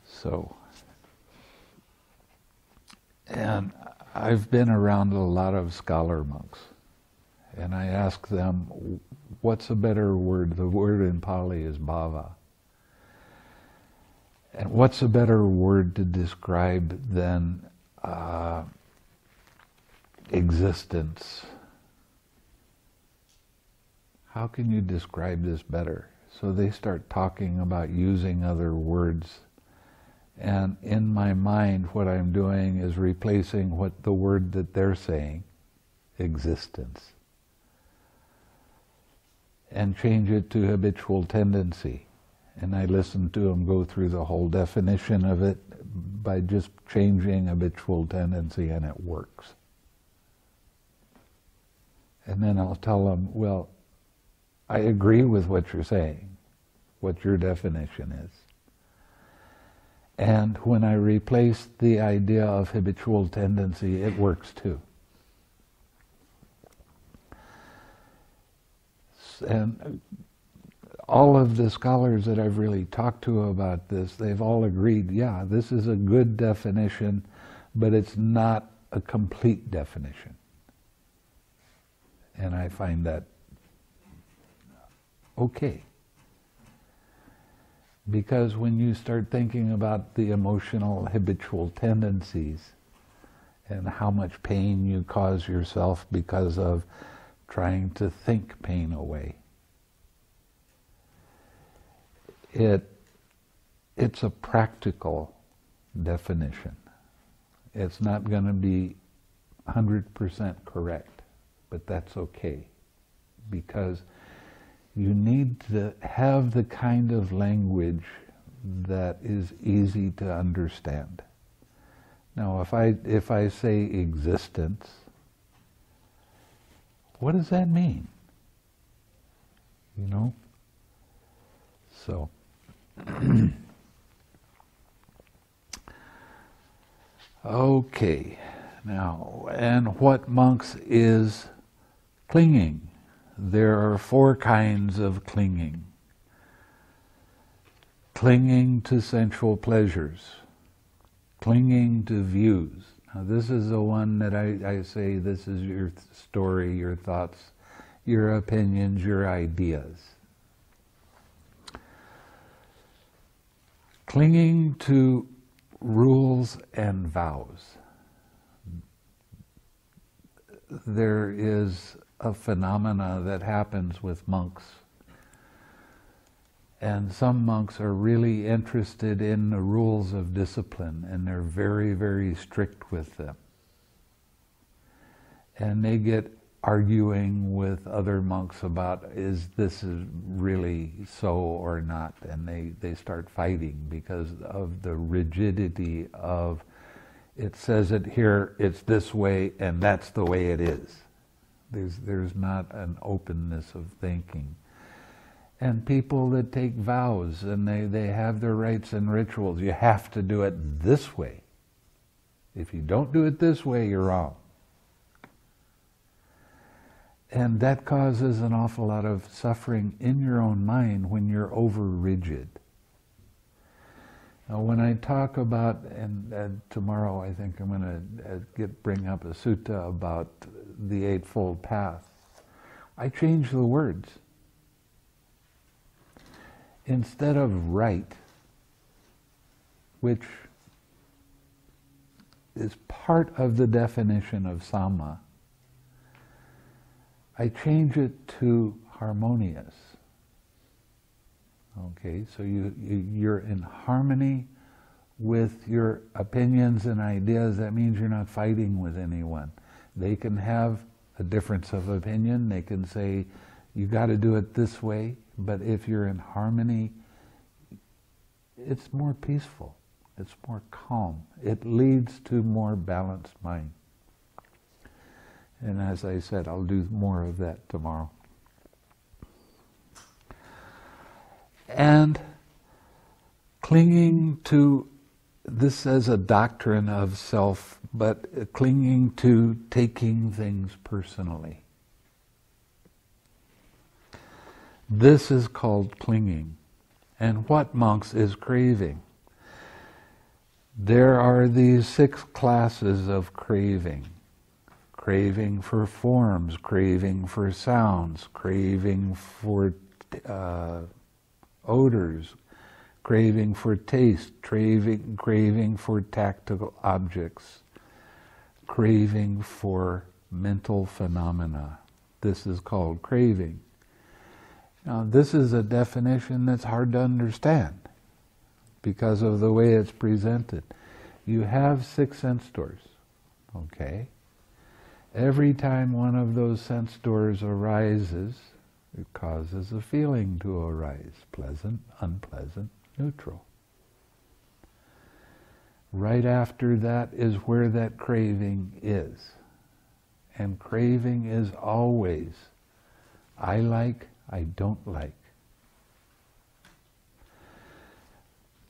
So, and I've been around a lot of scholar monks, and I ask them, what's a better word? The word in Pali is bhava. And what's a better word to describe than existence? How can you describe this better? So they start talking about using other words. And in my mind, what I'm doing is replacing what the word that they're saying, existence, and change it to habitual tendency. And I listen to them go through the whole definition of it by just changing habitual tendency, and it works. And then I'll tell them, well, I agree with what you're saying, what your definition is. And when I replace the idea of habitual tendency, it works too. And all of the scholars that I've really talked to about this, they've all agreed, yeah, this is a good definition, but it's not a complete definition. And I find that okay. Because when you start thinking about the emotional habitual tendencies and how much pain you cause yourself because of trying to think pain away, it's a practical definition. It's not going to be 100% correct, but that's okay, because you need to have the kind of language that is easy to understand. Now, if I say existence, what does that mean? You know? So, okay, now, and what, monks, is clinging? There are 4 kinds of clinging. Clinging to sensual pleasures, clinging to views. Now this is the one that I say, this is your story, your thoughts, your opinions, your ideas. Clinging to rules and vows. there is a phenomena that happens with monks. And some monks are really interested in the rules of discipline, and they're very, very strict with them. And they get arguing with other monks about, is this really so or not? And they start fighting because of the rigidity of, it says it here, it's this way, and that's the way it is. There's not an openness of thinking. And people that take vows, and they have their rites and rituals, you have to do it this way. If you don't do it this way, you're wrong. And that causes an awful lot of suffering in your own mind when you're over rigid. Now, when I talk about, and tomorrow I think I'm going to bring up a sutta about the Eightfold Path, I change the words. Instead of right, which is part of the definition of Samma, I change it to harmonious. Okay, so you're in harmony with your opinions and ideas. That means you're not fighting with anyone. They can have a difference of opinion. They can say, you got to do it this way. But if you're in harmony, it's more peaceful. It's more calm. It leads to more balanced mind. And as I said, I'll do more of that tomorrow. And clinging to, this as a doctrine of self, but clinging to taking things personally. This is called clinging. And what, monks, is craving? There are these 6 classes of craving. Craving for forms, craving for sounds, craving for odors, craving for taste, craving for tactile objects, craving for mental phenomena. This is called craving. Now, this is a definition that's hard to understand because of the way it's presented. You have 6 sense doors, okay? Every time one of those sense doors arises, it causes a feeling to arise, pleasant, unpleasant, neutral. Right after that is where that craving is. And craving is always, I like, I don't like.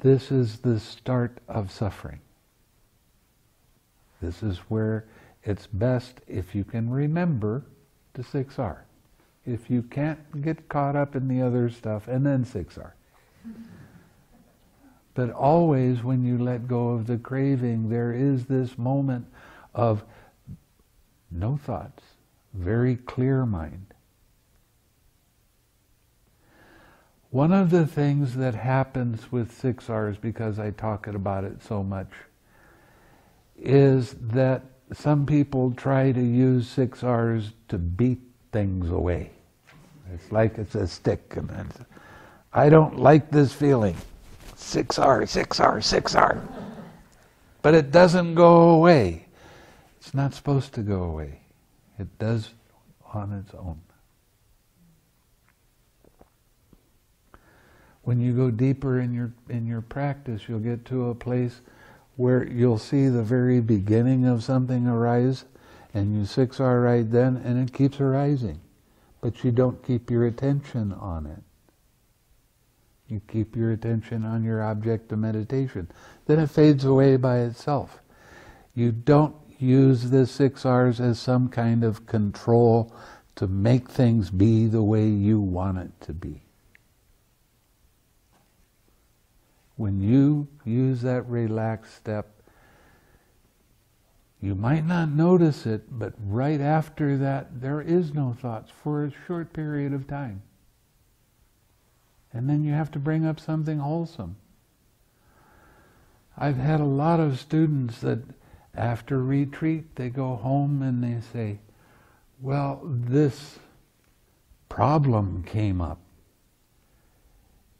This is the start of suffering. This is where it's best if you can remember the 6R. If you can't, get caught up in the other stuff, and then 6R. But always when you let go of the craving, there is this moment of no thoughts, very clear mind. One of the things that happens with 6Rs, because I talk about it so much, is that some people try to use 6Rs to beat things away. It's like it's a stick, and I don't like this feeling. 6R, 6R, 6R. But it doesn't go away. It's not supposed to go away. It does on its own. When you go deeper in your practice, you'll get to a place where you'll see the very beginning of something arise, and you 6R right then, and it keeps arising. But you don't keep your attention on it. You keep your attention on your object of meditation. Then it fades away by itself. You don't use the 6Rs as some kind of control to make things be the way you want it to be. When you use that relaxed step, you might not notice it, but right after that, there is no thoughts for a short period of time. And then you have to bring up something wholesome. I've had a lot of students that after retreat, they go home and they say, Well, this problem came up.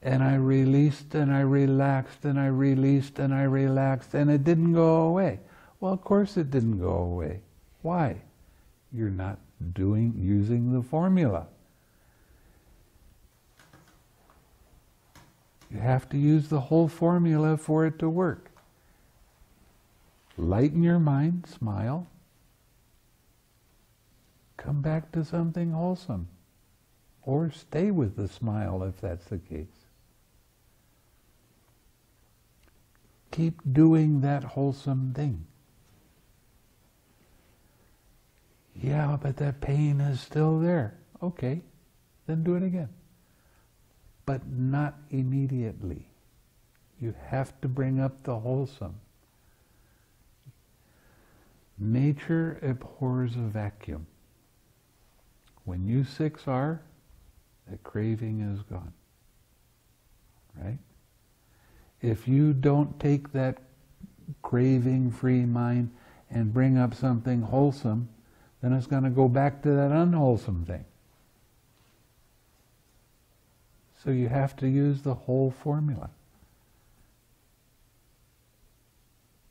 And I released and I relaxed and I released and I relaxed and it didn't go away. Well, of course it didn't go away. Why? You're not using the formula. You have to use the whole formula for it to work. Lighten your mind, smile. Come back to something wholesome. Or stay with the smile if that's the case. Keep doing that wholesome thing. Yeah, but that pain is still there. Okay, then do it again. But not immediately. You have to bring up the wholesome. Nature abhors a vacuum. When you 6R, the craving is gone. Right? If you don't take that craving-free mind and bring up something wholesome, then it's going to go back to that unwholesome thing. So you have to use the whole formula.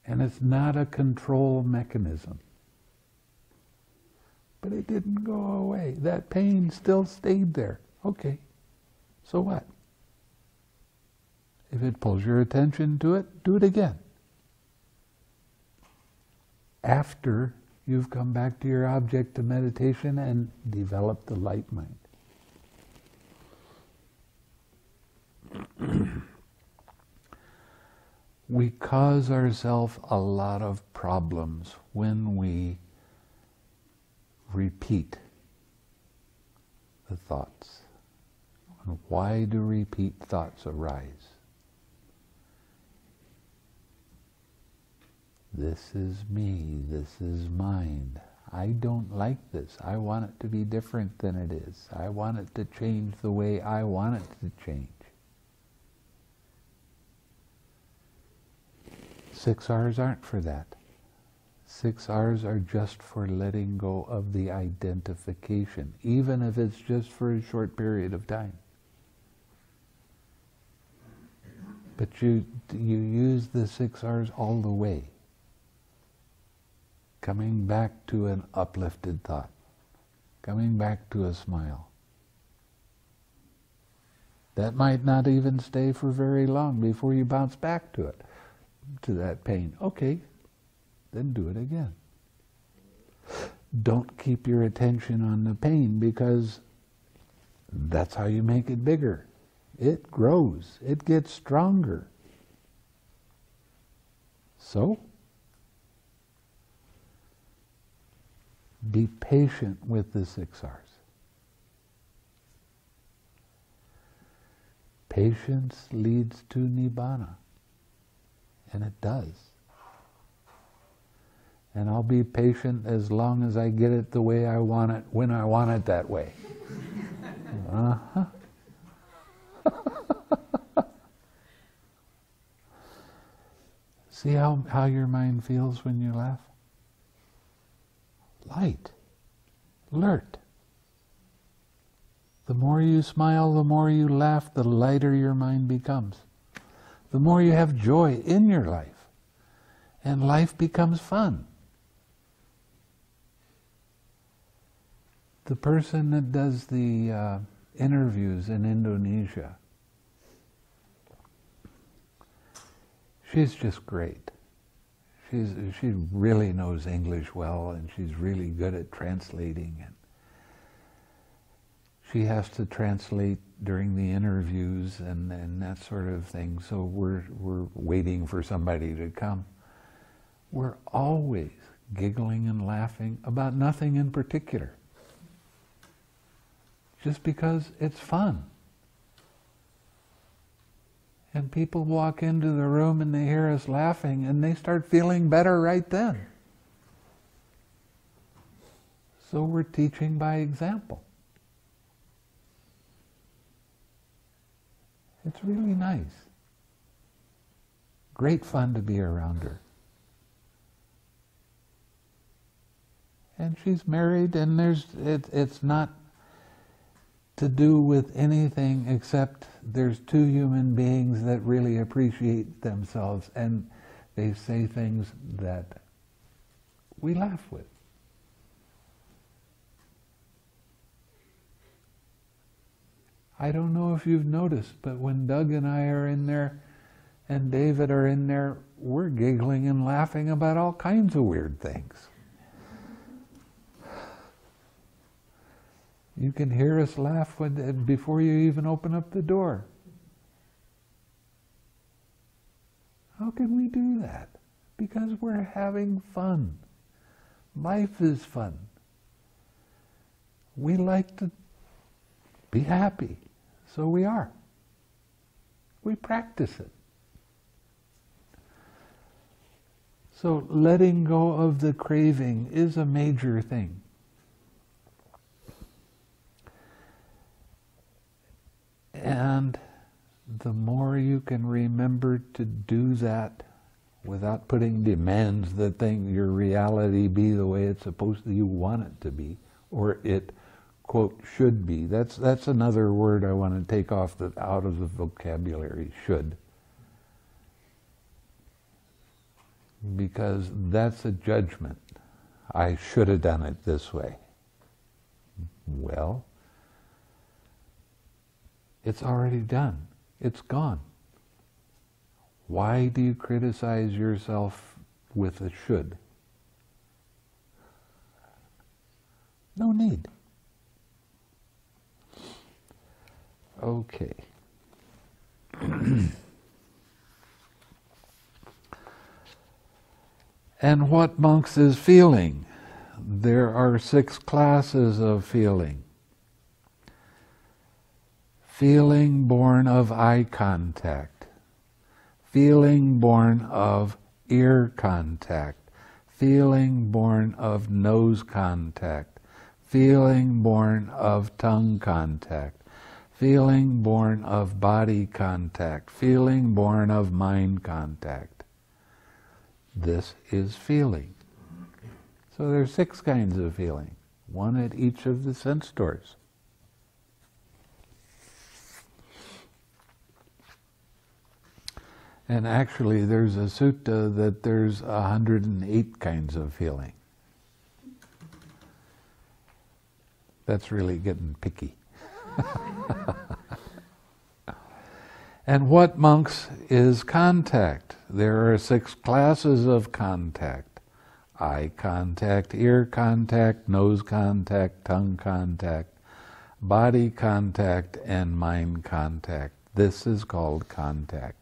And it's not a control mechanism. But it didn't go away. That pain still stayed there. Okay, so what? If it pulls your attention to it, do it again. After you've come back to your object of meditation and developed the light mind. We cause ourselves a lot of problems when we repeat the thoughts. And why do repeat thoughts arise? This is me, this is mine. I don't like this. I want it to be different than it is. I want it to change the way I want it to change. 6Rs aren't for that. 6Rs are just for letting go of the identification, even if it's just for a short period of time. But you use the 6Rs all the way. Coming back to an uplifted thought. Coming back to a smile. That might not even stay for very long before you bounce back to it, to that pain. Okay, then do it again. Don't keep your attention on the pain, because that's how you make it bigger. It grows. It gets stronger. So, be patient with the 6Rs. Patience leads to Nibbana. And it does. And I'll be patient as long as I get it the way I want it, when I want it that way. Uh-huh. See how your mind feels when you laugh? Light, alert. The more you smile, the more you laugh, the lighter your mind becomes. The more you have joy in your life, and life becomes fun. The person that does the interviews in Indonesia, she's just great. She really knows English well, and she's really good at translating. And she has to translate during the interviews and that sort of thing. So we're waiting for somebody to come. We're always giggling and laughing about nothing in particular, just because it's fun. And people walk into the room and they hear us laughing and they start feeling better right then. So we're teaching by example. It's really nice. Great fun to be around her. And she's married, and it's not to do with anything except there's two human beings that really appreciate themselves, and they say things that we laugh with. I don't know if you've noticed, but when Doug and I are in there and David are in there, we're giggling and laughing about all kinds of weird things. You can hear us laugh before you even open up the door. How can we do that? Because we're having fun. Life is fun. We like to be happy, so we are. We practice it. So letting go of the craving is a major thing. And the more you can remember to do that without putting demands that your reality be the way it's supposed to, you want it to be, or it, quote, should be. That's another word I want to take out of the vocabulary, should. Because that's a judgment. I should have done it this way. Well, it's already done. It's gone. Why do you criticize yourself with a should? No need. Okay. And what, monks, is feeling? There are 6 classes of feeling. Feeling born of eye contact, feeling born of ear contact, feeling born of nose contact, feeling born of tongue contact, feeling born of body contact, feeling born of mind contact. This is feeling. So there's 6 kinds of feeling, 1 at each of the sense doors. And actually, there's a sutta that there's 108 kinds of feeling. That's really getting picky. And what, monks, is contact? There are 6 classes of contact. Eye contact, ear contact, nose contact, tongue contact, body contact, and mind contact. This is called contact.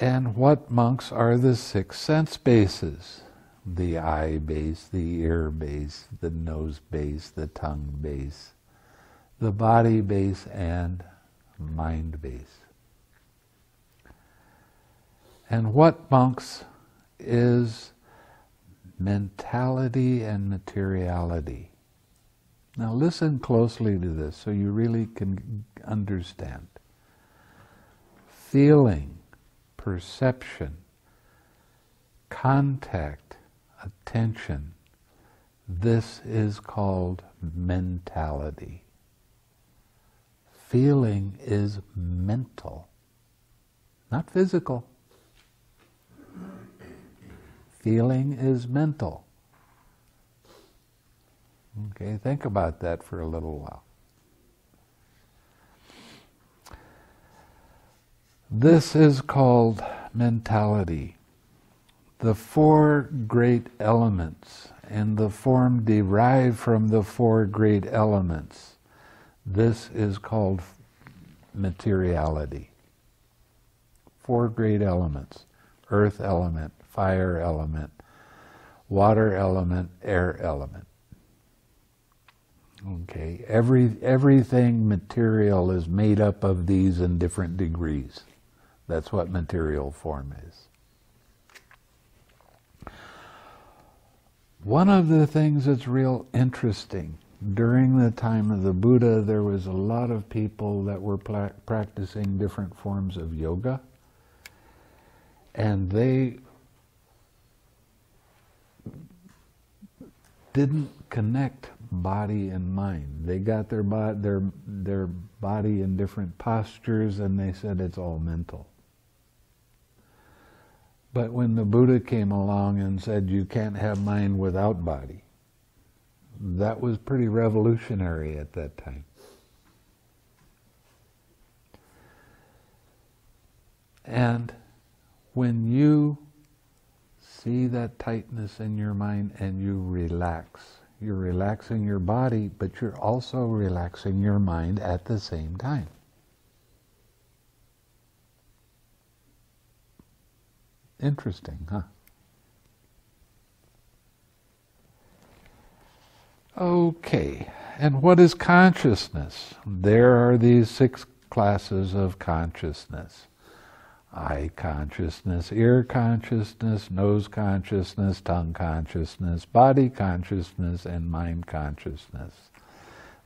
And what, monks, are the 6 sense bases? The eye base, the ear base, the nose base, the tongue base, the body base, and mind base. And what, monks, is mentality and materiality? Now listen closely to this so you really can understand. Feeling, perception, contact, attention, this is called mentality. Feeling is mental, not physical. Feeling is mental. Okay, think about that for a little while. This is called mentality. The 4 great elements and the form derived from the 4 great elements. This is called materiality. 4 great elements: earth element, fire element, water element, air element. Okay, everything material is made up of these in different degrees. That's what material form is. One of the things that's real interesting, during the time of the Buddha, there was a lot of people that were practicing different forms of yoga, and they didn't connect body and mind. They got their body in different postures, and they said it's all mental. But when the Buddha came along and said you can't have mind without body, that was pretty revolutionary at that time. And when you see that tightness in your mind and you relax, you're relaxing your body, but you're also relaxing your mind at the same time. Interesting, huh? Okay, and what is consciousness? There are these 6 classes of consciousness. Eye consciousness, ear consciousness, nose consciousness, tongue consciousness, body consciousness, and mind consciousness.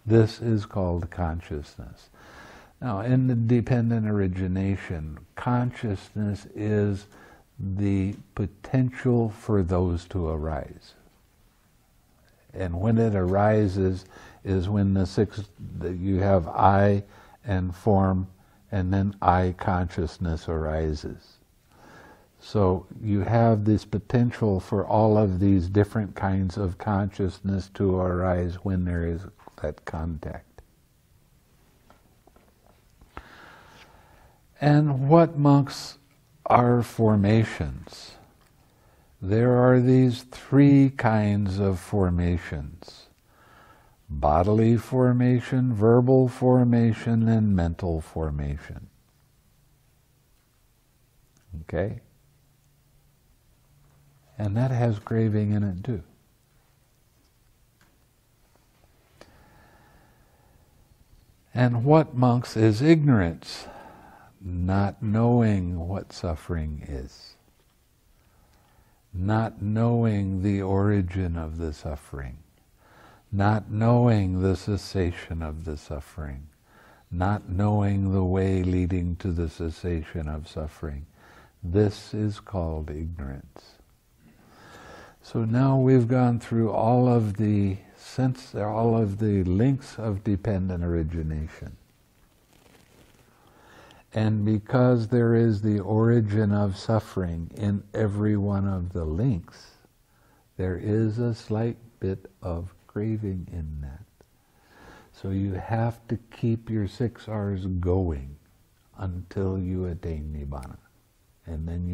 This is called consciousness. Now, in the dependent origination, consciousness is the potential for those to arise. And when it arises is when the 6, that you have I and form, and then I consciousness arises. So you have this potential for all of these different kinds of consciousness to arise when there is that contact. And what, monks, are formations? There are these 3 kinds of formations: bodily formation, verbal formation, and mental formation. Okay? And that has craving in it too. And what, monks, is ignorance? Not knowing what suffering is. Not knowing the origin of the suffering. Not knowing the cessation of the suffering. Not knowing the way leading to the cessation of suffering. This is called ignorance. So now we've gone through all of the links of dependent origination. And because there is the origin of suffering in every one of the links, there is a slight bit of craving in that. So you have to keep your 6 R's going until you attain Nibbana. And then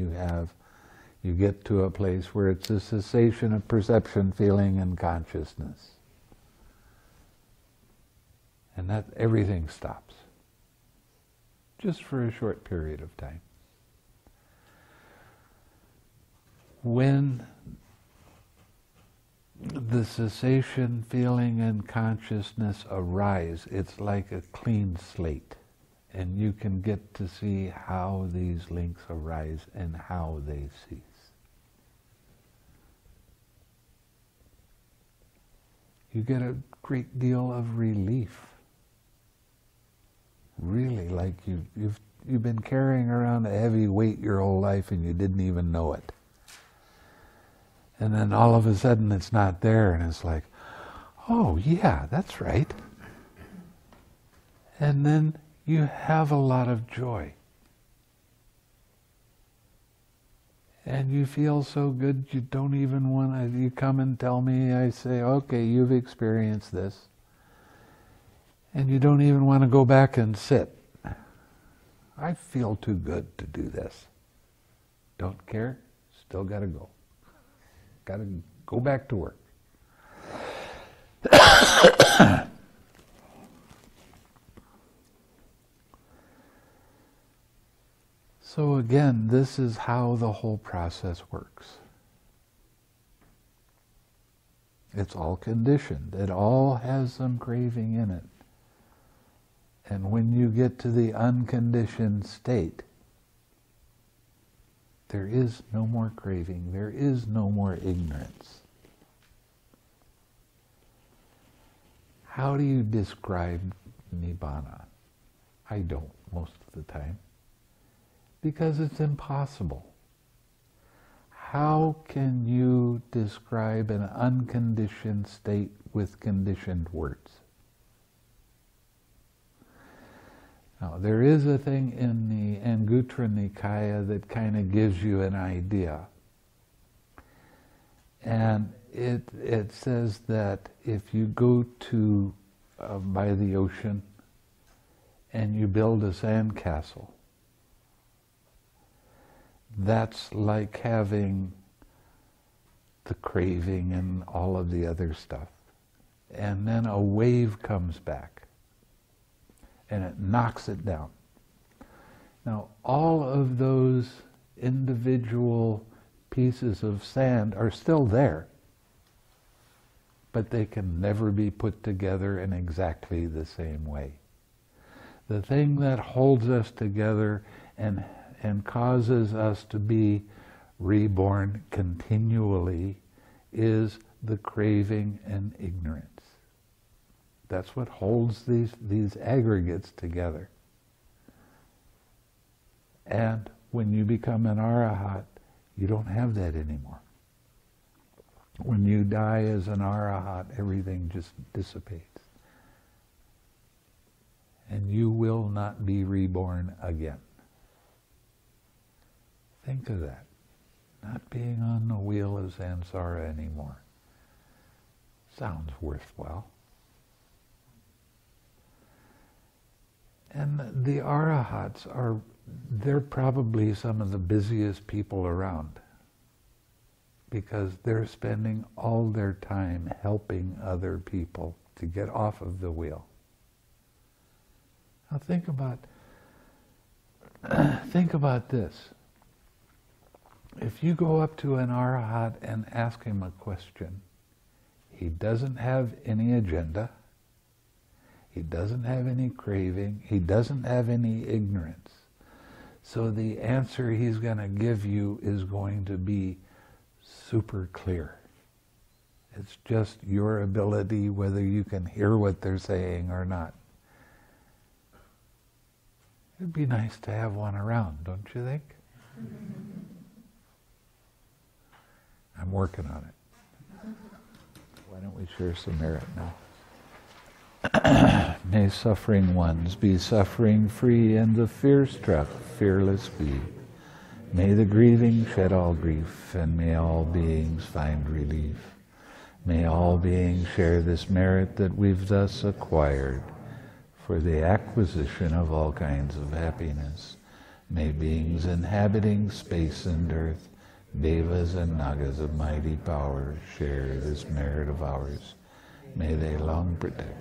you get to a place where it's a cessation of perception, feeling, and consciousness. And that everything stops. Just for a short period of time. When the cessation, feeling, and consciousness arise, it's like a clean slate, and you can get to see how these links arise and how they cease. You get a great deal of relief. Really, like you've been carrying around a heavy weight your whole life and you didn't even know it. And then all of a sudden it's not there, and it's like, oh yeah, that's right. And then you have a lot of joy. And you feel so good you don't even want to, you come and tell me, I say, okay, you've experienced this. And you don't even want to go back and sit. I feel too good to do this. Don't care, still got to go. Got to go back to work. So again, this is how the whole process works. It's all conditioned. It all has some craving in it. And when you get to the unconditioned state, there is no more craving. There is no more ignorance. How do you describe Nibbana? I don't most of the time. Because it's impossible. how can you describe an unconditioned state with conditioned words? Now, there is a thing in the Samyutta Nikaya that kind of gives you an idea. And it says that if you go to by the ocean and you build a sandcastle, that's like having the craving and all of the other stuff. And then a wave comes back and it knocks it down. Now, all of those individual pieces of sand are still there, but they can never be put together in exactly the same way. The thing that holds us together and causes us to be reborn continually is the craving and ignorance. That's what holds these aggregates together. And when you become an arahat, you don't have that anymore. When you die as an arahat, everything just dissipates. And you will not be reborn again. Think of that. Not being on the wheel of samsara anymore. Sounds worthwhile. And the arahats they're probably some of the busiest people around, because they're spending all their time helping other people to get off of the wheel. Now think about this. If you go up to an arahat and ask him a question, he doesn't have any agenda, he doesn't have any craving, he doesn't have any ignorance. So the answer he's going to give you is going to be super clear. It's just your ability whether you can hear what they're saying or not. It'd be nice to have one around, don't you think? I'm working on it. Why don't we share some merit now? May suffering ones be suffering free and the fear-struck fearless be. May the grieving shed all grief and may all beings find relief. May all beings share this merit that we've thus acquired for the acquisition of all kinds of happiness. May beings inhabiting space and earth, devas and nagas of mighty power, share this merit of ours. May they long protect.